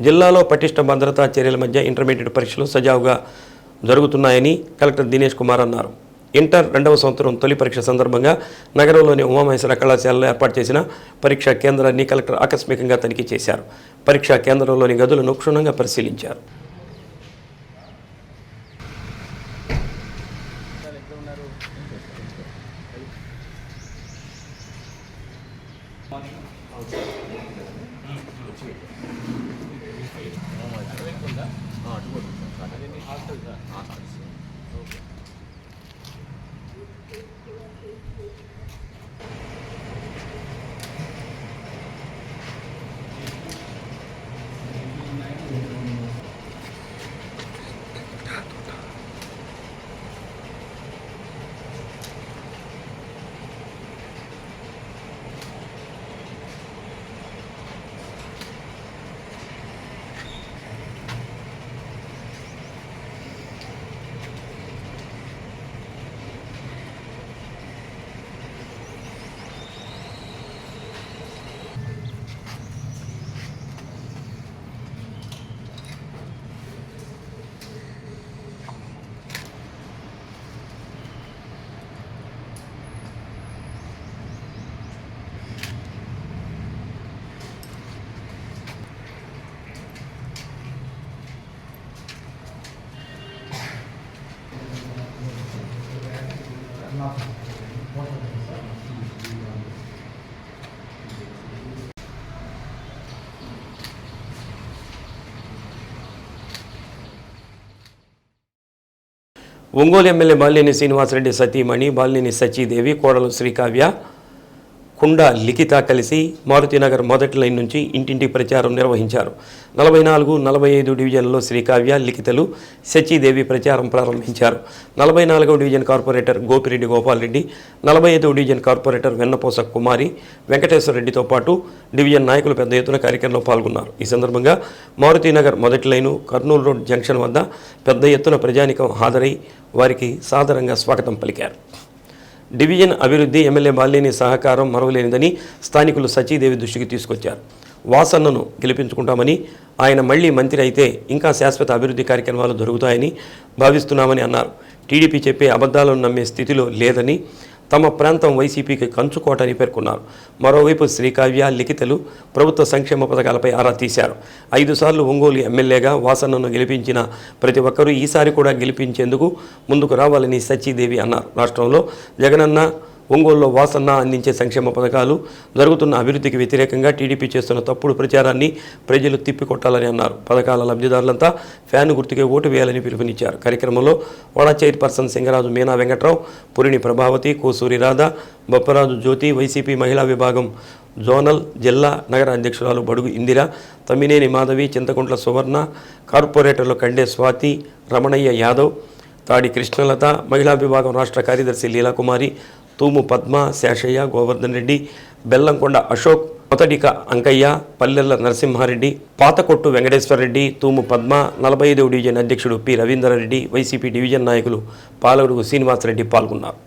జిల్లాలో పటిష్ట భద్రతా చర్యల మధ్య ఇంటర్మీడియట్ పరీక్షలు సజావుగా జరుగుతున్నాయని కలెక్టర్ దినేష్ కుమార్ అన్నారు. ఇంటర్ 2వ సంవత్సరం తొలి పరీక్ష సందర్భంగా నగరంలోని ఉమామహేశ్వర కళాశాలలో ఏర్పాటు చేసిన పరీక్షా కేంద్రాన్ని కలెక్టర్ ఆకస్మికంగా తనిఖీ చేశారు. పరీక్షా కేంద్రంలోని గదులను క్షుణ్ణంగా పరిశీలించారు. ఒంగోలు ఎమ్మెల్యే బాలినేని శ్రీనివాసరెడ్డి సతీమణి బాలినేని సచీదేవి కోడలు శ్రీకావ్య కుండ లిఖిత కలిసి మారుతినగర్ మొదటి లైన్ నుంచి ఇంటింటి ప్రచారం నిర్వహించారు. 44, 45 డివిజన్లలో శ్రీకావ్య, లిఖితలు, సచీదేవి ప్రచారం ప్రారంభించారు. 44వ డివిజన్ కార్పొరేటర్ గోపిరెడ్డి గోపాల్రెడ్డి, 45వ డివిజన్ కార్పొరేటర్ వెన్నపోస కుమారి, వెంకటేశ్వర రెడ్డితో పాటు డివిజన్ నాయకులు పెద్ద ఎత్తున కార్యక్రమంలో పాల్గొన్నారు. ఈ సందర్భంగా మారుతినగర్ మొదటి లైను, కర్నూలు రోడ్ జంక్షన్ వద్ద పెద్ద ఎత్తున ప్రజానికం హాజరై వారికి సాదరంగా స్వాగతం పలికారు. డివిజన్ అభివృద్ధి ఎమ్మెల్యే బాలినేని సహకారం మరవలేనిదని స్థానికులు సచీదేవి దృష్టికి తీసుకొచ్చారు. వాసన్నను గెలిపించుకుంటామని, ఆయన మళ్లీ మంత్రి అయితే ఇంకా శాశ్వత అభివృద్ధి కార్యక్రమాలు జరుగుతాయని భావిస్తున్నామని అన్నారు. టీడీపీ చెప్పే అబద్ధాలను నమ్మే స్థితిలో లేదని, తమ ప్రాంతం వైసీపీకి కంచుకోటని పేర్కొన్నారు. మరోవైపు శ్రీకావ్య, లిఖితలు ప్రభుత్వ సంక్షేమ పథకాలపై ఆరా తీశారు. 5 సార్లు ఒంగోలు ఎమ్మెల్యేగా వాసన్నను గెలిపించిన ప్రతి ఒక్కరూ ఈసారి కూడా గెలిపించేందుకు ముందుకు రావాలని సచీదేవి అన్నారు. రాష్ట్రంలో జగనన్న, ఒంగోలులో వాసన్న అందించే సంక్షేమ పథకాలు, జరుగుతున్న అభివృద్ధికి వ్యతిరేకంగా టీడీపీ చేస్తున్న తప్పుడు ప్రచారాన్ని ప్రజలు తిప్పికొట్టాలని అన్నారు. పథకాల లబ్ధిదారులంతా ఫ్యాన్ గుర్తుకే ఓటు వేయాలని పిలుపునిచ్చారు. కార్యక్రమంలో వడా చైర్పర్సన్ సింగరాజు మీనా వెంకట్రావు, పురిని ప్రభావతి, కోసూరి రాధ, బొప్పరాజు జ్యోతి, వైసీపీ మహిళా విభాగం జోనల్, జిల్లా, నగర అధ్యక్షురాలు బడుగు ఇందిర, తమ్మినేని మాధవి, చింతకుంట్ల సువర్ణ, కార్పొరేటర్లు కండే స్వాతి, రమణయ్య యాదవ్, తాడి కృష్ణలత, మహిళా విభాగం రాష్ట్ర కార్యదర్శి లీలాకుమారి, తూము పద్మ, శేషయ్య, గోవర్ధన్ రెడ్డి, బెల్లంకొండ అశోక్, మొదటిక అంకయ్య, పల్లెల్ల నరసింహారెడ్డి, పాతకొట్టు వెంకటేశ్వరరెడ్డి, తూము పద్మ, 45వ డివిజన్ అధ్యక్షుడు పి రవీందర్రెడ్డి, వైసీపీ డివిజన్ నాయకులు పాలడుగు శ్రీనివాసరెడ్డి పాల్గొన్నారు.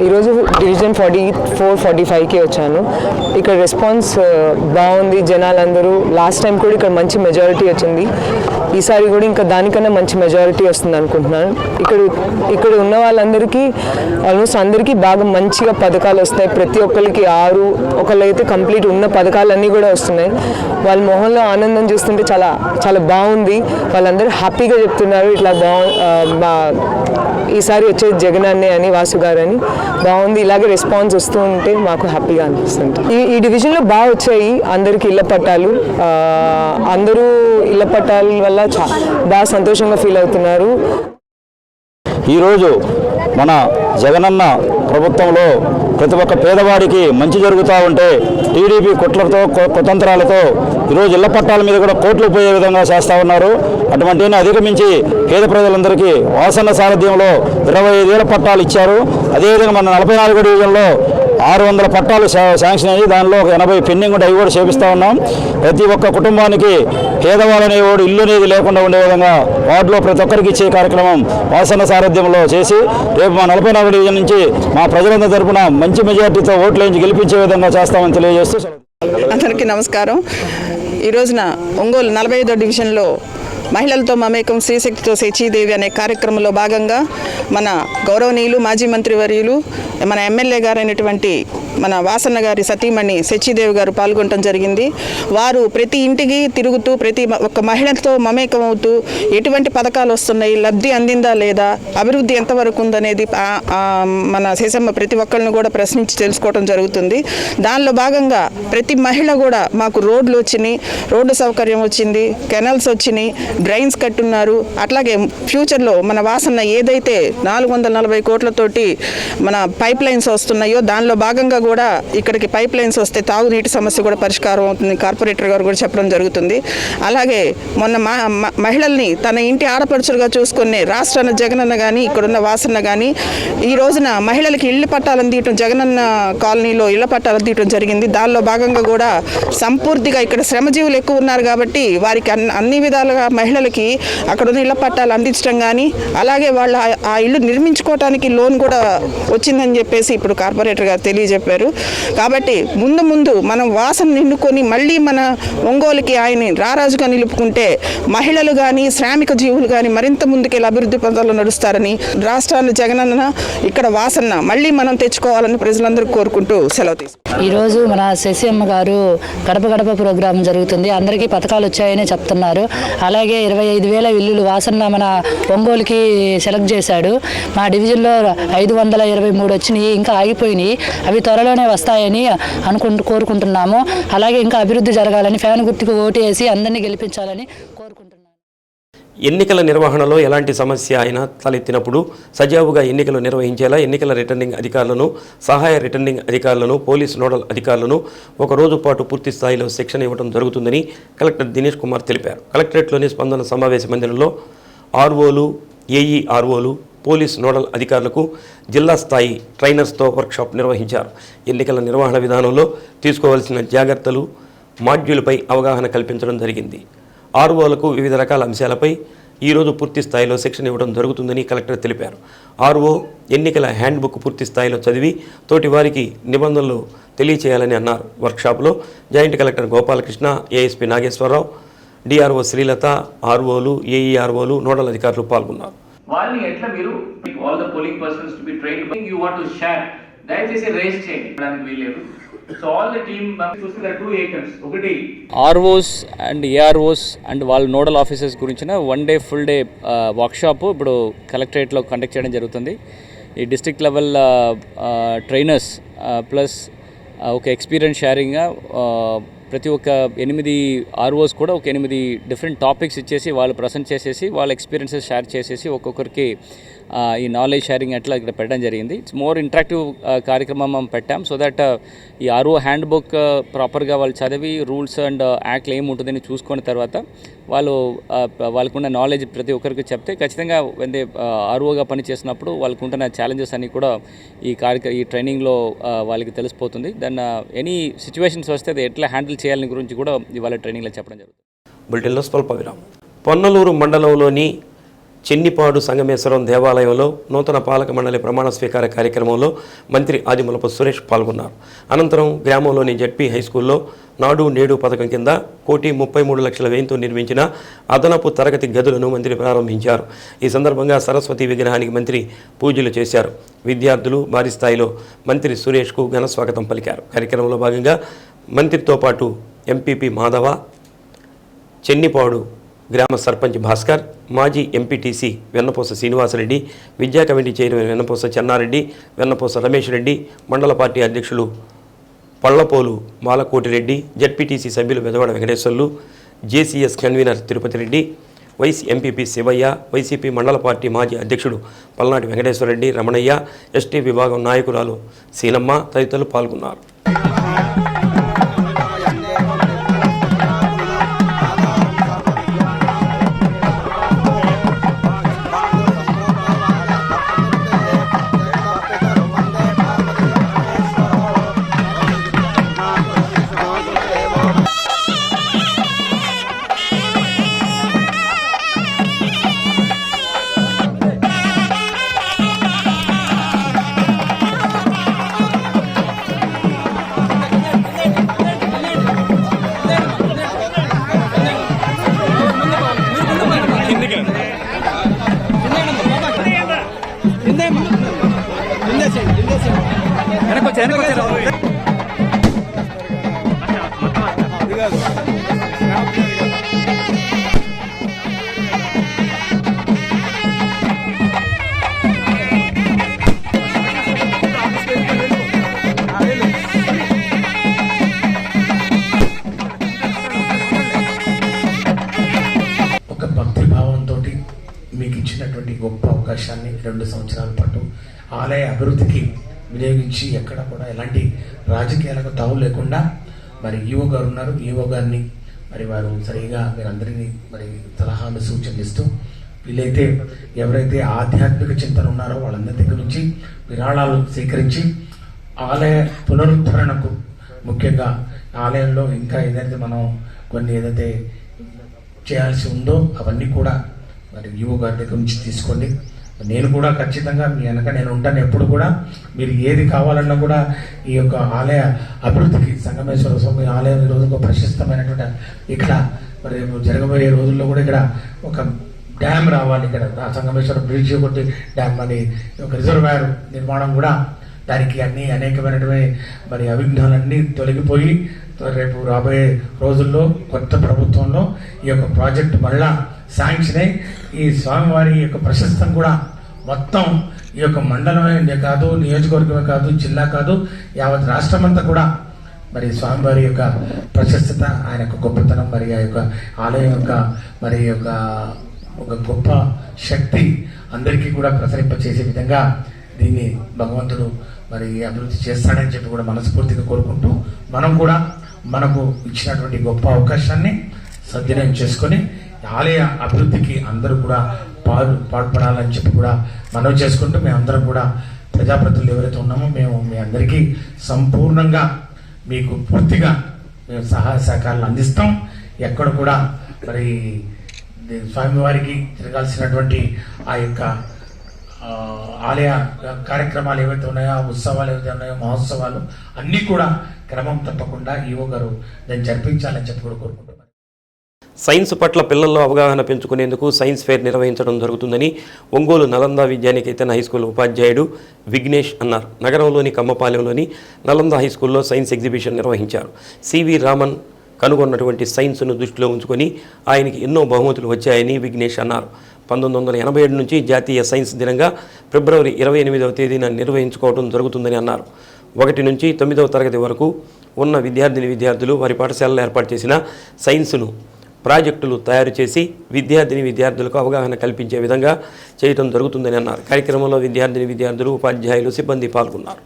ఈరోజు డివిజన్ 44-45కి వచ్చాను. ఇక్కడ రెస్పాన్స్ బాగుంది. జనాలందరూ లాస్ట్ టైం కూడా ఇక్కడ మంచి మెజారిటీ వచ్చింది. ఈసారి కూడా ఇంకా దానికన్నా మంచి మెజారిటీ వస్తుంది అనుకుంటున్నాను. ఇక్కడ ఉన్న వాళ్ళందరికీ ఆల్మోస్ట్ అందరికీ బాగా మంచిగా పథకాలు వస్తాయి. ప్రతి ఒక్కరికి 6 ఒకళ్ళైతే కంప్లీట్ ఉన్న పథకాలన్నీ కూడా వస్తున్నాయి. వాళ్ళ మొహంలో ఆనందం చూస్తుంటే చాలా చాలా బాగుంది. వాళ్ళందరూ హ్యాపీగా చెప్తున్నారు ఇట్లా ఈసారి వచ్చేది జగన్ అన్నే అని, వాసు గారు అని. బాగుంది. ఇలాగే రెస్పాన్స్ వస్తూ ఉంటే మాకు హ్యాపీగా అనిపిస్తుంది. ఈ డివిజన్లో బాగా వచ్చాయి అందరికీ ఇళ్ల పట్టాలు. అందరూ ఇళ్ల పట్టాల వల్ల బాగా సంతోషంగా ఫీల్ అవుతున్నారు. ఈరోజు మన జగనన్న ప్రభుత్వంలో ప్రతి ఒక్క పేదవాడికి మంచి జరుగుతూ ఉంటే టీడీపీ కుట్లతో కుతంత్రాలతో ఈరోజు ఇళ్ల పట్టాల మీద కూడా కోట్లు పోయే విధంగా చేస్తూ ఉన్నారు. అటువంటిని అధిగమించి పేద ప్రజలందరికీ వాసన్న సారథ్యంలో 25 ఏళ్ల పట్టాలు ఇచ్చారు. అదేవిధంగా మన 44 డివిజన్లో 600 పట్టాలు శాంక్షన్ అయ్యి దానిలో ఒక 80 పెండింగ్ ఉంటే అవి కూడా చేపిస్తూ ఉన్నాం. ప్రతి ఒక్క కుటుంబానికి పేదవాళ్ళనేవాడు ఇల్లు అనేది లేకుండా ఉండే విధంగా వార్డులో ప్రతి ఒక్కరికి ఇచ్చే కార్యక్రమం వాసన్న సారథ్యంలో చేసి రేపు మా 44 డివిజన్ నుంచి మా ప్రజలందరి తరపున మంచి మెజార్టీతో ఓట్లు వేయించి గెలిపించే విధంగా చేస్తామని తెలియజేస్తూ అందరికీ నమస్కారం. ఈ రోజున ఒంగోలు 45వ డివిజన్లో మహిళలతో మమేకం శ్రీశక్తితో శచీదేవి అనే కార్యక్రమంలో భాగంగా మన గౌరవనీయులు మాజీ మంత్రివర్యులు మన ఎమ్మెల్యే గారైనటువంటి మన వాసన్న గారి సతీమణి శచీదేవి గారు పాల్గొనడం జరిగింది. వారు ప్రతి ఇంటికి తిరుగుతూ ప్రతి ఒక్క మహిళతో మమేకం అవుతూ ఎటువంటి పథకాలు వస్తున్నాయి, లబ్ధి అందిందా లేదా, అభివృద్ధి ఎంతవరకు ఉందనేది మన శేషమ్మ ప్రతి ఒక్కరిని కూడా ప్రశ్నించి తెలుసుకోవడం జరుగుతుంది. దానిలో భాగంగా ప్రతి మహిళ కూడా మాకు రోడ్లు వచ్చినాయి, రోడ్డు సౌకర్యం వచ్చింది, కెనల్స్ వచ్చినాయి, డ్రైన్స్ కట్టున్నారు. అట్లాగే ఫ్యూచర్లో మన వాసన్న ఏదైతే 440 కోట్లతోటి మన పైప్ లైన్స్ వస్తున్నాయో దానిలో భాగంగా కూడా ఇక్కడికి పైప్ లైన్స్ వస్తే తాగునీటి సమస్య కూడా పరిష్కారం అవుతుంది, కార్పొరేటర్ గారు కూడా చెప్పడం జరుగుతుంది. అలాగే మొన్న మహిళల్ని తన ఇంటి ఆడపడుచులుగా చూసుకునే రాష్ట్రాన్ని జగనన్న కానీ ఇక్కడున్న వాసన్న కానీ ఈ రోజున మహిళలకి ఇళ్ల పట్టాలు అందించడం, జగనన్న కాలనీలో ఇళ్ల పట్టాలు అందించడం జరిగింది. దానిలో భాగంగా కూడా సంపూర్తిగా ఇక్కడ శ్రమజీవులు ఎక్కువ ఉన్నారు కాబట్టి వారికి అన్ని విధాలుగా మహిళలకి అక్కడున్న ఇళ్ల పట్టాలు అందించడం కానీ అలాగే వాళ్ళ ఆ ఇల్లు నిర్మించుకోవడానికి లోన్ కూడా వచ్చిందని చెప్పేసి ఇప్పుడు కార్పొరేటర్ గారు తెలియజెప్పారు. కాబట్టి ముందు మనం వాసన నిండుకొని మళ్ళీ మన ఒంగోలుకి ఆయన్ని రారాజుగా నిలుపుకుంటే మహిళలు కానీ శ్రామిక జీవులు కానీ మరింత ముందుకెళ్ళి అభివృద్ధి పథంలో నడుస్తారని రాష్ట్రాన్ని జగనన్న ఇక్కడ వాసన మళ్ళీ మనం తెచ్చుకోవాలని ప్రజలందరూ కోరుకుంటూ సెలవు తీసుకుంటారు. ఈరోజు మన శశియమ్మ గారు గడప గడప ప్రోగ్రాం జరుగుతుంది. అందరికీ పథకాలు వచ్చాయని చెప్తున్నారు. అలాగే 25,000 ఇల్లులు వాసన మన ఒంగోలుకి సెలెక్ట్ చేశాడు. మా డివిజన్లో 523 వచ్చినాయి, ఇంకా ఆగిపోయినాయి. అవి త్వరలోనే వస్తాయని కోరుకుంటున్నాము. అలాగే ఇంకా అభివృద్ధి జరగాలని ఫ్యాన్ గుర్తుకు ఓటు వేసి అందరినీ గెలిపించాలని కోరుకుంటున్నాను. ఎన్నికల నిర్వహణలో ఎలాంటి సమస్య అయినా తలెత్తినప్పుడు సజావుగా ఎన్నికలు నిర్వహించేలా ఎన్నికల రిటర్నింగ్ అధికారులను, సహాయ రిటర్నింగ్ అధికారులను, పోలీస్ నోడల్ అధికారులను ఒక రోజు పాటు పూర్తి స్థాయిలో శిక్షణ ఇవ్వడం జరుగుతుందని కలెక్టర్ దినేష్ కుమార్ తెలిపారు. కలెక్టరేట్లోని స్పందన సమావేశ మందిరంలో ఆర్ఓలు, ఏఈఆర్ఓలు, పోలీస్ నోడల్ అధికారులకు జిల్లా స్థాయి ట్రైనర్స్తో వర్క్షాప్ నిర్వహించారు. ఎన్నికల నిర్వహణ విధానంలో తీసుకోవాల్సిన జాగ్రత్తలు, మాడ్యూల్పై అవగాహన కల్పించడం జరిగింది. ఆర్ఓలకు వివిధ రకాల అంశాలపై ఈరోజు పూర్తి స్థాయిలో శిక్షణ ఇవ్వడం జరుగుతుందని కలెక్టర్ తెలిపారు. ఆర్ఓ ఎన్నికల హ్యాండ్బుక్ పూర్తి స్థాయిలో చదివి తోటి వారికి నిబంధనలు తెలియచేయాలని అన్నారు. వర్క్షాప్లో joint collector Gopalakrishna, ASP Nageswara Rao, DRO Srilatha, ఆర్ఓలు, ఏఈఆర్ఓలు, నోడల్ అధికారులు పాల్గొన్నారు. వాళ్ళని ఎట్లా మీరు all the polling persons to be trained you want to share దయచేసి రేస్ చేయండి దానికి వీల్లేదు. సో ఆల్ ద టీమ్ చూస్తే దర్ 2 ఐటమ్స్. ఒకటి ఆర్ఓస్ అండ్ ఏఆర్ఓస్ అండ్ వాళ్ళ నోడల్ ఆఫీసర్స్ గురించిన 1 డే ఫుల్ డే వర్క్షాప్ ఇప్పుడు కలెక్టరేట్లో కండక్ట్ చేయడం జరుగుతుంది. ఈ డిస్ట్రిక్ట్ లెవెల్ ట్రైనర్స్ ప్లస్ ఒక ఎక్స్పీరియన్స్ షేరింగ్గా ప్రతి ఒక్క 8 ఆర్ఓస్ కూడా ఒక 8 డిఫరెంట్ టాపిక్స్ ఇచ్చేసి వాళ్ళు ప్రజెంట్ చేసేసి వాళ్ళ ఎక్స్పీరియన్సెస్ షేర్ చేసేసి ఒక్కొక్కరికి ఈ నాలెడ్జ్ షేరింగ్ అట్లా ఇక్కడ పెట్టడం జరిగింది. ఇట్స్ మోర్ ఇంటరాక్టివ్ కార్యక్రమం మనం పెట్టాం. సో దట్ ఈ ఆర్ఓ హ్యాండ్ బుక్ ప్రాపర్గా వాళ్ళు చదివి రూల్స్ అండ్ యాక్ట్లు ఏముంటుందని చూసుకున్న తర్వాత వాళ్ళకున్న నాలెడ్జ్ ప్రతి ఒక్కరికి చెప్తే ఖచ్చితంగా వెందే ఆర్ఓగా పనిచేసినప్పుడు వాళ్ళకు ఉంటున్న ఛాలెంజెస్ అన్నీ కూడా ఈ ట్రైనింగ్లో వాళ్ళకి తెలిసిపోతుంది. దాన్ని ఎనీ సిచ్యువేషన్స్ వస్తే అది ఎట్లా హ్యాండిల్ చేయాలని గురించి కూడా ఇవాళ ట్రైనింగ్లో చెప్పడం జరుగుతుంది. బులెటిన్లో స్వల్ప విరామం. పొన్నలూరు మండలంలోని చెన్నిపాడు సంగమేశ్వరం దేవాలయంలో నూతన పాలక మండలి ప్రమాణ స్వీకార కార్యక్రమంలో మంత్రి ఆదిమూలపు సురేష్ పాల్గొన్నారు. అనంతరం గ్రామంలోని జడ్పీ హైస్కూల్లో నాడు నేడు పథకం కింద 1,33,00,000 వ్యయంతో నిర్మించిన అదనపు తరగతి గదులను మంత్రి ప్రారంభించారు. ఈ సందర్భంగా సరస్వతి విగ్రహానికి మంత్రి పూజలు చేశారు. విద్యార్థులు భారీ స్థాయిలో మంత్రి సురేష్కు ఘన స్వాగతం పలికారు. కార్యక్రమంలో భాగంగా మంత్రితో పాటు ఎంపీపీ మాధవ, చెన్నిపాడు గ్రామ సర్పంచ్ భాస్కర్, మాజీ ఎంపీటీసీ వెన్నపూస శ్రీనివాసరెడ్డి, విద్యా కమిటీ చైర్మన్ వెన్నపూస చెన్నారెడ్డి, వెన్నపూస రమేష్ రెడ్డి, మండల పార్టీ అధ్యక్షులు పళ్లపోలు బాలకోటిరెడ్డి, జడ్పీటీసీ సభ్యులు Bedavada Venkateswarlu, JCS convener Tirupati Reddy, vice MPP Sivayya, YCP మండల పార్టీ మాజీ అధ్యక్షుడు పల్నాటి వెంకటేశ్వరరెడ్డి, రమణయ్య, ఎస్టీ విభాగం నాయకురాలు సీనమ్మ తదితరులు పాల్గొన్నారు. అవకాశాన్ని 2 సంవత్సరాల పాటు ఆలయ అభివృద్ధికి వినియోగించి ఎక్కడ కూడా ఎలాంటి రాజకీయాలకు తావు లేకుండా మరి ఈవో గారు ఉన్నారు. ఈవో గారిని మరి వారు సరిగా మీరందరినీ మరి సలహాలు సూచనలు ఇస్తూ వీళ్ళైతే ఎవరైతే ఆధ్యాత్మిక చింతన ఉన్నారో వాళ్ళందరి దగ్గర నుంచి విరాళాలు సేకరించి ఆలయ పునరుద్ధరణకు, ముఖ్యంగా ఆలయంలో ఇంకా ఏదైతే మనం కొన్ని ఏదైతే చేయాల్సి ఉందో అవన్నీ కూడా మరి ఈవో గారి దగ్గర నుంచి తీసుకోండి. నేను కూడా ఖచ్చితంగా మీ వెనక నేను ఉంటాను. ఎప్పుడు కూడా మీరు ఏది కావాలన్నా కూడా ఈ యొక్క ఆలయ అభివృద్ధికి, సంగమేశ్వర స్వామి ఆలయం ఈరోజు ఒక ప్రశస్తమైనటువంటి ఇక్కడ మరి జరగబోయే రోజుల్లో కూడా ఇక్కడ ఒక డ్యామ్ రావాలి. ఇక్కడ సంగమేశ్వర బ్రిడ్జ్ ఒకటి డ్యామ్ అని ఒక రిజర్వాయర్ నిర్మాణం కూడా, దానికి అనేకమైనటువంటి మరి అవిఘ్నాలన్నీ తొలగిపోయి రేపు రాబోయే రోజుల్లో కొత్త ప్రభుత్వంలో ఈ యొక్క ప్రాజెక్టు మళ్ళా శాంక్షన్ అయి ఈ స్వామివారి యొక్క ప్రశస్తం కూడా మొత్తం ఈ యొక్క మండలమే కాదు, నియోజకవర్గమే కాదు, జిల్లా కాదు, యావత్ రాష్ట్రమంతా కూడా మరి స్వామివారి యొక్క ప్రశస్తత, ఆయన యొక్క గొప్పతనం, మరి ఆ యొక్క ఆలయం యొక్క మరి ఒక గొప్ప శక్తి అందరికీ కూడా ప్రసరింపచేసే విధంగా దీన్ని భగవంతుడు మరి అభివృద్ధి చేస్తాడని చెప్పి కూడా మనస్ఫూర్తిగా కోరుకుంటూ, మనం కూడా మనకు ఇచ్చినటువంటి గొప్ప అవకాశాన్ని సద్వినియోగం చేసుకొని ఆలయ అభివృద్ధికి అందరూ కూడా పాటుపడాలని చెప్పి కూడా మనవి చేసుకుంటూ, మేమందరం కూడా ప్రజాప్రతినిధులు ఎవరైతే ఉన్నామో మేము మీ అందరికీ సంపూర్ణంగా మీకు పూర్తిగా మేము సహాయ సహకారాలు అందిస్తాం. ఎక్కడ కూడా మరి స్వామివారికి తిరగాల్సినటువంటి ఆ యొక్క ఆలయ కార్యక్రమాలు ఏవైతే ఉన్నాయో, ఉత్సవాలు ఏవైతే ఉన్నాయో, మహోత్సవాలు అన్నీ కూడా క్రమం తప్పకుండా ఈవో గారు దాన్ని జరిపించాలని చెప్పి కూడా కోరుకుంటున్నాను. సైన్స్ పట్ల పిల్లల్లో అవగాహన పెంచుకునేందుకు సైన్స్ ఫేర్ నిర్వహించడం జరుగుతుందని ఒంగోలు నలంద విద్యానికేతన్ హైస్కూల్ ఉపాధ్యాయుడు విఘ్నేష్ అన్నారు. నగరంలోని కమ్మపాలెంలోని నలంద హైస్కూల్లో సైన్స్ ఎగ్జిబిషన్ నిర్వహించారు. సివి రామన్ కనుగొన్నటువంటి సైన్స్ను దృష్టిలో ఉంచుకొని ఆయనకి ఎన్నో బహుమతులు వచ్చాయని విఘ్నేష్ అన్నారు. 1987 నుంచి జాతీయ సైన్స్ దినంగా ఫిబ్రవరి 28వ తేదీన నిర్వహించుకోవడం జరుగుతుందని అన్నారు. 1 నుంచి 9వ తరగతి వరకు ఉన్న విద్యార్థులు వారి పాఠశాలలో ఏర్పాటు చేసిన సైన్స్ను ప్రాజెక్టులు తయారు చేసి విద్యార్థులకు అవగాహన కల్పించే విధంగా చేయడం జరుగుతుందని అన్నారు. కార్యక్రమంలో విద్యార్థులు, ఉపాధ్యాయులు, సిబ్బంది పాల్గొన్నారు.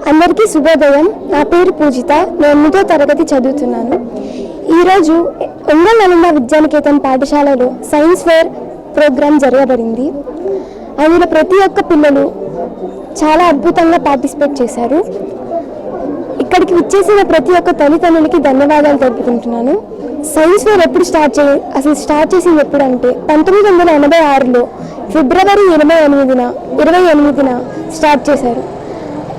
అందరికీ శుభోదయం. నా పేరు పూజిత. నేను 8వ తరగతి చదువుతున్నాను. ఈరోజు ఒంగోలు నలంద విద్యానికేతన్ పాఠశాలలో సైన్స్ ఫేర్ ప్రోగ్రాం జరగబడింది. అందులో ప్రతి ఒక్క పిల్లలు చాలా అద్భుతంగా పార్టిసిపేట్ చేశారు. ఇక్కడికి విచ్చేసిన ప్రతి ఒక్క తల్లిదండ్రులకి ధన్యవాదాలు తెలుపుకుంటున్నాను. సైన్స్ ఫేర్ ఎప్పుడు స్టార్ట్ చేసింది ఎప్పుడంటే 1986లో ఫిబ్రవరి 28న స్టార్ట్ చేశారు.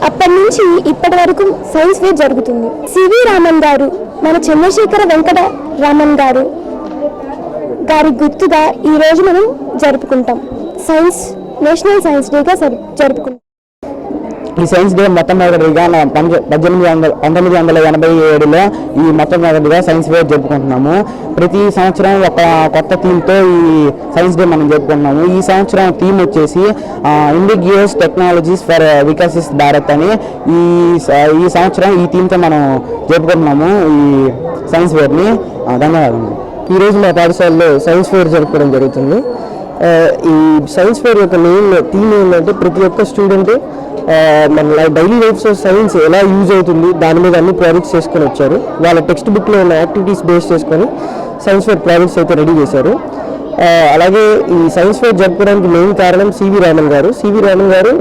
అప్పటి నుంచి ఇప్పటి వరకు సైన్స్ ఫేర్ జరుగుతుంది. సివి రామన్ గారు, మన చంద్రశేఖర వెంకట రామన్ గారి గుర్తుగా ఈరోజు మనం జరుపుకుంటాం. నేషనల్ సైన్స్ డేగా జరుపుకుంటాం. ఈ సైన్స్ డే మొట్టమొదటిగా 1987లో ఈ మొట్టమొదటిగా సైన్స్ డే జరుపుకుంటున్నాము. ప్రతి సంవత్సరం ఒక కొత్త థీమ్తో ఈ సైన్స్ డే మనం జరుపుకుంటున్నాము. ఈ సంవత్సరం థీమ్ వచ్చేసి indigenous technologies for Viksit Bharat అని ఈ సంవత్సరం ఈ థీమ్తో మనం జరుపుకుంటున్నాము ఈ సైన్స్ ఫేర్ని. ధన్యవాదాలు. ఈరోజు మా పాఠశాలలో సైన్స్ ఫేర్ జరుపుకోవడం జరుగుతుంది. ఈ సైన్స్ ఫేర్ యొక్క మెయిన్ థీమ్ ఏంటంటే ప్రతి ఒక్క స్టూడెంట్ మన డైలీ లైఫ్లో సైన్స్ ఎలా యూజ్ అవుతుంది దాని మీద అన్ని ప్రాజెక్ట్స్ చేసుకొని వచ్చారు. వాళ్ళ టెక్స్ట్ బుక్లో ఉన్న యాక్టివిటీస్ బేస్ చేసుకొని సైన్స్ ఫేర్ ప్రాజెక్ట్స్ అయితే రెడీ చేశారు. అలాగే ఈ సైన్స్ ఫేర్ జరుపుకోవడానికి మెయిన్ కారణం సివి రామన్ గారు.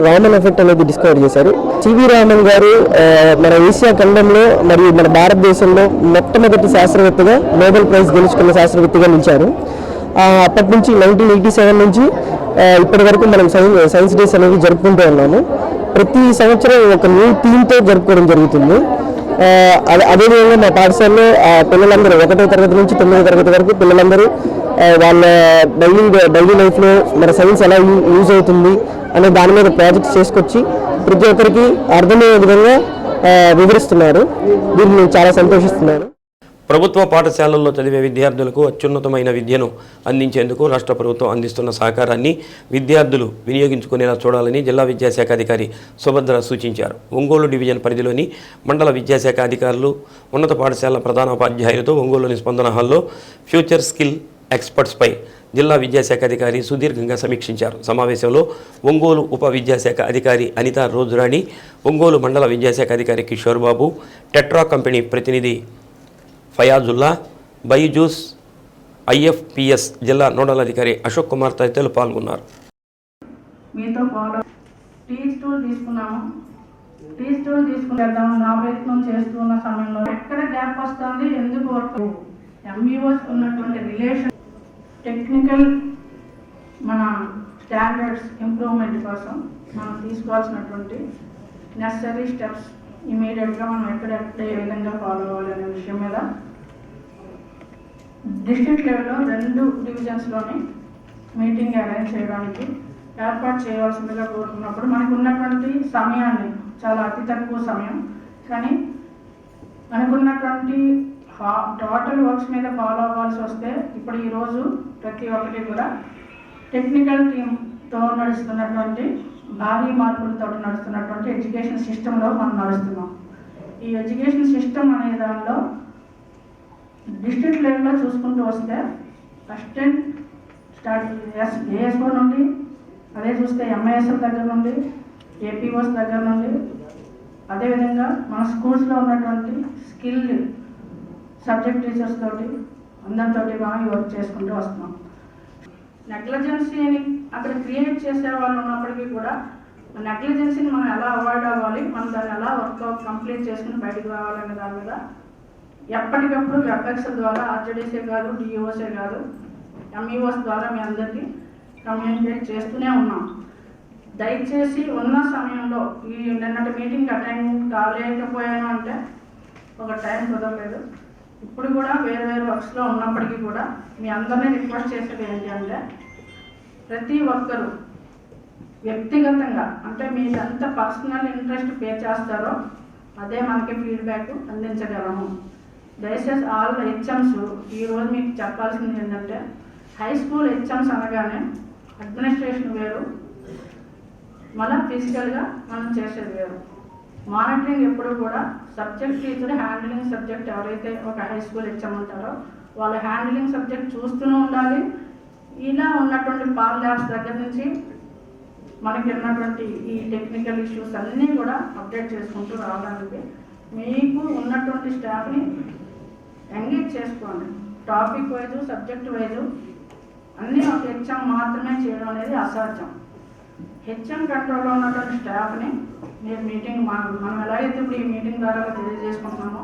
రామన్ ఎఫెక్ట్ అనేది డిస్కవర్ చేశారు. సివి రామన్ గారు మన ఏషియా ఖండంలో మరియు మన భారతదేశంలో మొట్టమొదటి శాస్త్రవేత్తగా నోబెల్ ప్రైజ్ గెలుచుకున్న శాస్త్రవేత్తగా నిలిచారు. అప్పటి నుంచి 1987 నుంచి ఇప్పటి వరకు మనం సైన్స్ డేస్ అనేవి జరుపుకుంటూ ఉన్నాము. ప్రతి సంవత్సరం ఒక న్యూ థీమ్తో జరుపుకోవడం జరుగుతుంది. అదేవిధంగా మా పాఠశాలలో పిల్లలందరూ 1వ తరగతి నుంచి 9వ తరగతి వరకు పిల్లలందరూ వాళ్ళ డైలీ లైఫ్లో మన సైన్స్ ఎలా యూజ్ అవుతుంది అనే దాని మీద ప్రాజెక్ట్స్ చేసుకొచ్చి ప్రతి ఒక్కరికి అర్థమయ్యే విధంగా వివరిస్తున్నారు. దీన్ని నేను చాలా సంతోషిస్తున్నాను. ప్రభుత్వ పాఠశాలల్లో చదివే విద్యార్థులకు అత్యున్నతమైన విద్యను అందించేందుకు రాష్ట్ర ప్రభుత్వం అందిస్తున్న సహకారాన్ని విద్యార్థులు వినియోగించుకునేలా చూడాలని జిల్లా విద్యాశాఖ అధికారి సుభద్ర సూచించారు. ఒంగోలు డివిజన్ పరిధిలోని మండల విద్యాశాఖ అధికారులు, ఉన్నత పాఠశాల ప్రధానోపాధ్యాయులతో ఒంగోలులోని స్పందన హాల్లో ఫ్యూచర్ స్కిల్ ఎక్స్పర్ట్స్పై జిల్లా విద్యాశాఖ అధికారి సుదీర్ఘంగా సమీక్షించారు. సమావేశంలో ఒంగోలు ఉప విద్యాశాఖ అధికారి అనితా రోజురాణి, ఒంగోలు మండల విద్యాశాఖ అధికారి కిషోర్ బాబు, టెట్రా కంపెనీ ప్రతినిధి ఫయాజుల్లా, బైజూస్, IFPS జిల్లా నోడల్ అధికారి అశోక్ కుమార్ తదితరులు పాల్గొన్నారు. మీతో పాటు టీ స్టూల్ తీసుకున్నాము. టీ స్టూల్ తీసుకునేద్దాం నా ప్రయత్నం చేస్తున్న సమయంలో ఎక్కడ గ్యాప్ వస్తుంది, ఎందుకు వర్క్ MUOs ఉన్నటువంటి రిలేషన్ టెక్నికల్ మన స్టాండర్డ్స్ ఇంప్రూవ్మెంట్ కోసం మనం తీసుకోవాల్సినటువంటి నెసరీ స్టెప్స్ ఇమీడియట్గా మనం ఎక్కడెక్కడ ఏ విధంగా ఫాలో అవ్వాలి అనే విషయం మీద డిస్ట్రిక్ట్ లెవెల్లో 2 డివిజన్స్లోని మీటింగ్ అరేంజ్ చేయడానికి ఏర్పాటు చేయవలసిందిగా కోరుకున్నప్పుడు మనకు ఉన్నటువంటి సమయాన్ని చాలా అతి తక్కువ సమయం, కానీ మనకున్నటువంటి టోటల్ వర్క్స్ మీద ఫాలో అవ్వాల్సి వస్తే ఇప్పుడు ఈరోజు ప్రతి ఒక్కటి కూడా టెక్నికల్ టీమ్తో నడుస్తున్నటువంటి భారీ మార్పులతో నడుస్తున్నటువంటి ఎడ్యుకేషన్ సిస్టంలో మనం నడుస్తున్నాం. ఈ ఎడ్యుకేషన్ సిస్టమ్ అనే దానిలో డిస్ట్రిక్ట్ లెవెల్లో చూసుకుంటూ వస్తే ఫస్ట్ స్టార్ట్ ASO నుండి, అదే చూస్తే MISL దగ్గర నుండి, APOs దగ్గర నుండి, అదేవిధంగా మన స్కూల్స్లో ఉన్నటువంటి స్కిల్డ్ సబ్జెక్ట్ టీచర్స్ తోటి అందరితోటి మనం వర్క్ చేసుకుంటూ వస్తున్నాం. నెగ్లిజెన్సీని అక్కడ క్రియేట్ చేసే వాళ్ళు ఉన్నప్పటికీ కూడా నెగ్లిజెన్సీని మనం ఎలా అవాయిడ్ అవ్వాలి, మనం దాన్ని ఎలా వర్క్ కంప్లీట్ చేసుకుని బయటకు రావాలనే దాని మీద ఎప్పటికప్పుడు వెబ్ఎక్స్ ద్వారా RJDC కాదు, DEOs కాదు, MEOs ద్వారా మీ అందరికీ కమ్యూనికేట్ చేస్తూనే ఉన్నాం. దయచేసి ఉన్న సమయంలో ఈ నిన్నటి మీటింగ్ అటెండ్ కాలేకపోయాను అంటే ఒక టైం కుదరలేదు. ఇప్పుడు కూడా వేరు వర్క్స్లో ఉన్నప్పటికీ కూడా మీ అందరినీ రిక్వెస్ట్ చేసేది ఏంటి అంటే ప్రతి ఒక్కరూ వ్యక్తిగతంగా అంటే మీరు ఎంత పర్సనల్ ఇంట్రెస్ట్ పే చేస్తారో అదే మనకి ఫీడ్బ్యాక్ అందించగలము. దయచేసి ఆల్ HMs ఈరోజు మీకు చెప్పాల్సింది ఏంటంటే హై స్కూల్ HMs అనగానే అడ్మినిస్ట్రేషన్ వేరు, మళ్ళీ ఫిజికల్గా మనం చేసేది వేరు. మానిటరింగ్ ఎప్పుడు కూడా సబ్జెక్ట్ టీచర్ హ్యాండిలింగ్ సబ్జెక్ట్ ఎవరైతే ఒక హై స్కూల్ HM ఉంటారో వాళ్ళ హ్యాండిలింగ్ సబ్జెక్ట్ చూస్తూనే ఉండాలి. ఇలా ఉన్నటువంటి పాల్ ల్యాబ్స్ దగ్గర నుంచి మనకి ఉన్నటువంటి ఈ టెక్నికల్ ఇష్యూస్ అన్నీ కూడా అప్డేట్ చేసుకుంటూ రావడానికి మీకు ఉన్నటువంటి స్టాఫ్ని ఎంగేజ్ చేసుకోండి. టాపిక్ వైజు, సబ్జెక్ట్ వైజు అన్నీ ఒక హెచ్ఎం మాత్రమే చేయడం అనేది అసాధ్యం. హెచ్ఎం కంట్రోల్లో ఉన్నటువంటి స్టాఫ్ని మీరు మీటింగ్ మనం ఎలాగైతే ఇప్పుడు ఈ మీటింగ్ ద్వారా తెలియజేసుకుంటున్నామో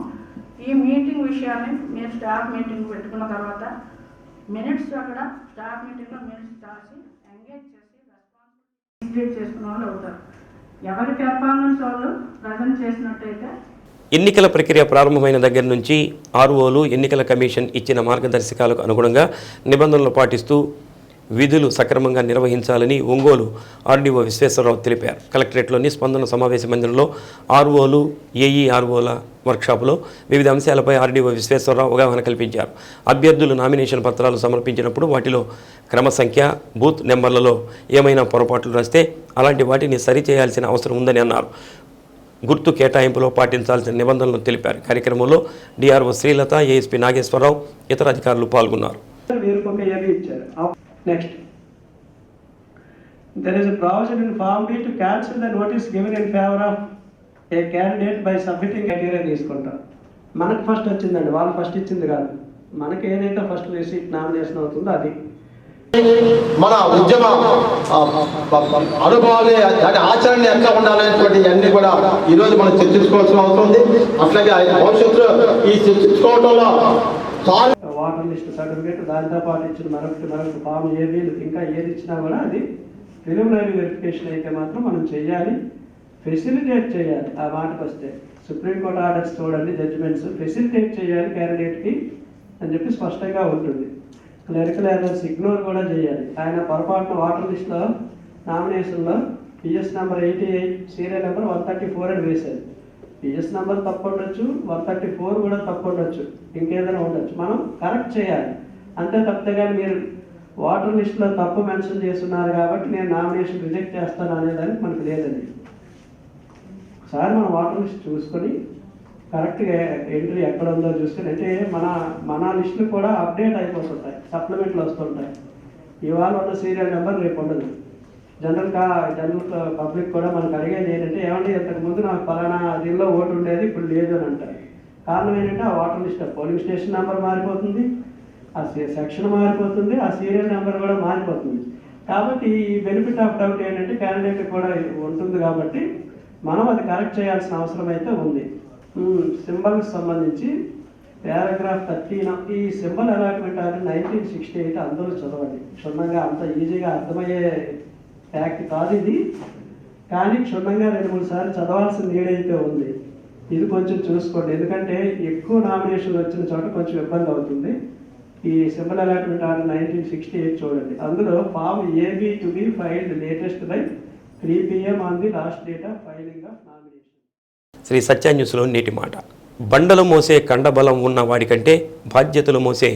ఈ మీటింగ్ విషయాన్ని మీరు స్టాఫ్ మీటింగ్ పెట్టుకున్న తర్వాత మినిట్స్ అక్కడ స్టాఫ్ మీటింగ్లో మినిట్స్ రాసి ఎంగేజ్ చేసి రెస్పాన్సిబిలిటీ చేసుకున్న వాళ్ళు అవుతారు. ఎవరి పెర్ఫార్మెన్స్ వాళ్ళు ప్రజెంట్ చేసినట్టయితే ఎన్నికల ప్రక్రియ ప్రారంభమైన దగ్గర నుంచి ఆర్ఓలు ఎన్నికల కమిషన్ ఇచ్చిన మార్గదర్శకాలకు అనుగుణంగా నిబంధనలు పాటిస్తూ విధులు సక్రమంగా నిర్వహించాలని ఒంగోలు ఆర్డీఓ విశ్వేశ్వరరావు తెలిపారు. కలెక్టరేట్లోని స్పందన సమావేశ మందిరంలో ఆర్ఓలు ఏఈఆర్ఓల వర్క్షాపులో వివిధ అంశాలపై ఆర్డీఓ విశ్వేశ్వరరావు అవగాహన కల్పించారు. అభ్యర్థులు నామినేషన్ పత్రాలు సమర్పించినప్పుడు వాటిలో క్రమ సంఖ్య, బూత్ నెంబర్లలో ఏమైనా పొరపాట్లు రాస్తే అలాంటి వాటిని సరిచేయాల్సిన అవసరం ఉందని అన్నారు. గుర్తు కేటాయింపులో పాటించాల్సిన నిబంధనలు తెలిపారు. కార్యక్రమంలో డిఆర్ఓ శ్రీలత, ఏఎస్పీ నాగేశ్వరరావు, ఇతర అధికారులు పాల్గొన్నారు. Next, there is a provision in Form B to cancel the notice given in favor of a candidate by submitting criteria తీసుకుంటాం. మనకు ఫస్ట్ వచ్చిందండి, వాళ్ళు ఫస్ట్ ఇచ్చింది కాదు. మనకి ఏదైతే ఫస్ట్ రిసీట్ నామినేషన్ అవుతుందో అది మన ఉద్యమ అనుభవాలు దాని ఆచరణ ఎట్లా ఉండాలనేటువంటి అన్ని కూడా ఈరోజు మనం చర్చించుకోవాల్సిన అవసరం ఉంది. అట్లాగే భవిష్యత్తులో ఈ చర్చించుకోవడంలో వాటర్ లిస్ట్ సర్టిఫికేట్, దాంతో పాటు ఇచ్చిన మరొకటి ఫామ్ ఏబీలు, ఇంకా ఏది ఇచ్చినా కూడా అది ప్రిలిమినరీ వెరిఫికేషన్ అయితే మాత్రం మనం చేయాలి, ఫెసిలిటేట్ చేయాలి. ఆ మాటకు వస్తే సుప్రీంకోర్టు ఆర్డర్స్ చూడండి, జడ్జిమెంట్స్ ఫెసిలిటేట్ చేయాలి క్యాండిడేట్కి అని చెప్పి స్పష్టంగా ఉంటుంది. క్లరికల్ ఎర్రర్స్ ఇగ్నోర్ కూడా చేయాలి. ఆయన పొరపాటున వాటర్ లిస్ట్లో నామినేషన్లో పిఎస్ నెంబర్ 88, సీరియల్ నెంబర్ 134 అని వేశారు. పిఎస్ నెంబర్ తప్పు ఉండొచ్చు, 134 కూడా తప్పు ఉండొచ్చు, ఇంకేదైనా ఉండొచ్చు. మనం కరెక్ట్ చేయాలి అంతే తప్పితే కానీ మీరు వాటర్ లిస్ట్లో తప్పు మెన్షన్ చేస్తున్నారు కాబట్టి నేను నామినేషన్ రిజెక్ట్ చేస్తాను అనేదానికి మనకు లేదండి. ఒకసారి మనం వాటర్ లిస్ట్ చూసుకొని కరెక్ట్గా ఎంట్రీ ఎక్కడ ఉందో చూసుకొని, అంటే మన లిస్టులు కూడా అప్డేట్ అయిపోతుంటాయి, సప్లిమెంట్లు వస్తుంటాయి. ఇవాళ ఉన్న సీరియల్ నెంబర్ రేపు ఉండదు. జనరల్ పబ్లిక్ కూడా మనకు అడిగేది ఏంటంటే, ఏమంటే ఇంతకుముందు నాకు పలానా దీనిలో ఓటు ఉండేది ఇప్పుడు లేదు అని అంటారు. కారణం ఏంటంటే ఆ water list polling station number మారిపోతుంది, ఆ సెక్షన్ మారిపోతుంది, ఆ సీరియల్ నెంబర్ కూడా మారిపోతుంది. కాబట్టి ఈ బెనిఫిట్ ఆఫ్ డౌట్ ఏంటంటే క్యాండిడేట్ కూడా ఉంటుంది కాబట్టి మనం అది కరెక్ట్ చేయాల్సిన అవసరం అయితే ఉంది. సింబల్కి సంబంధించి పారాగ్రాఫ్ 13 ఈ సింబల్ అలాట్మెంట్ అంటే 1968 అందరూ చదవండి. క్షుణ్ణంగా అంత ఈజీగా అర్థమయ్యే యాక్ట్ కాదు ఇది, కానీ క్షుణ్ణంగా 2-3 సార్లు చదవాల్సిన నీడ్ అయితే ఉంది. ఇది కొంచెం చూసుకోండి, ఎందుకంటే ఎక్కువ నామినేషన్లు వచ్చిన చోట కొంచెం ఇబ్బంది అవుతుంది. ఈ సింబల్ అలాట్మెంట్ ఆర్డర్ 1968 చూడండి. అందులో form AB to be filed latest by 3 PM on the last date of filing of nomination. Sri Satya న్యూస్లో నేటి మాట. బండలు మోసే కండబలం ఉన్నవాడి కంటే బాధ్యతలు మోసే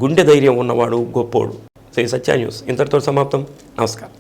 గుండె ధైర్యం ఉన్నవాడు గొప్పోడు. శ్రీ సత్య న్యూస్ ఇంతటితో సమాప్తం. నమస్కారం.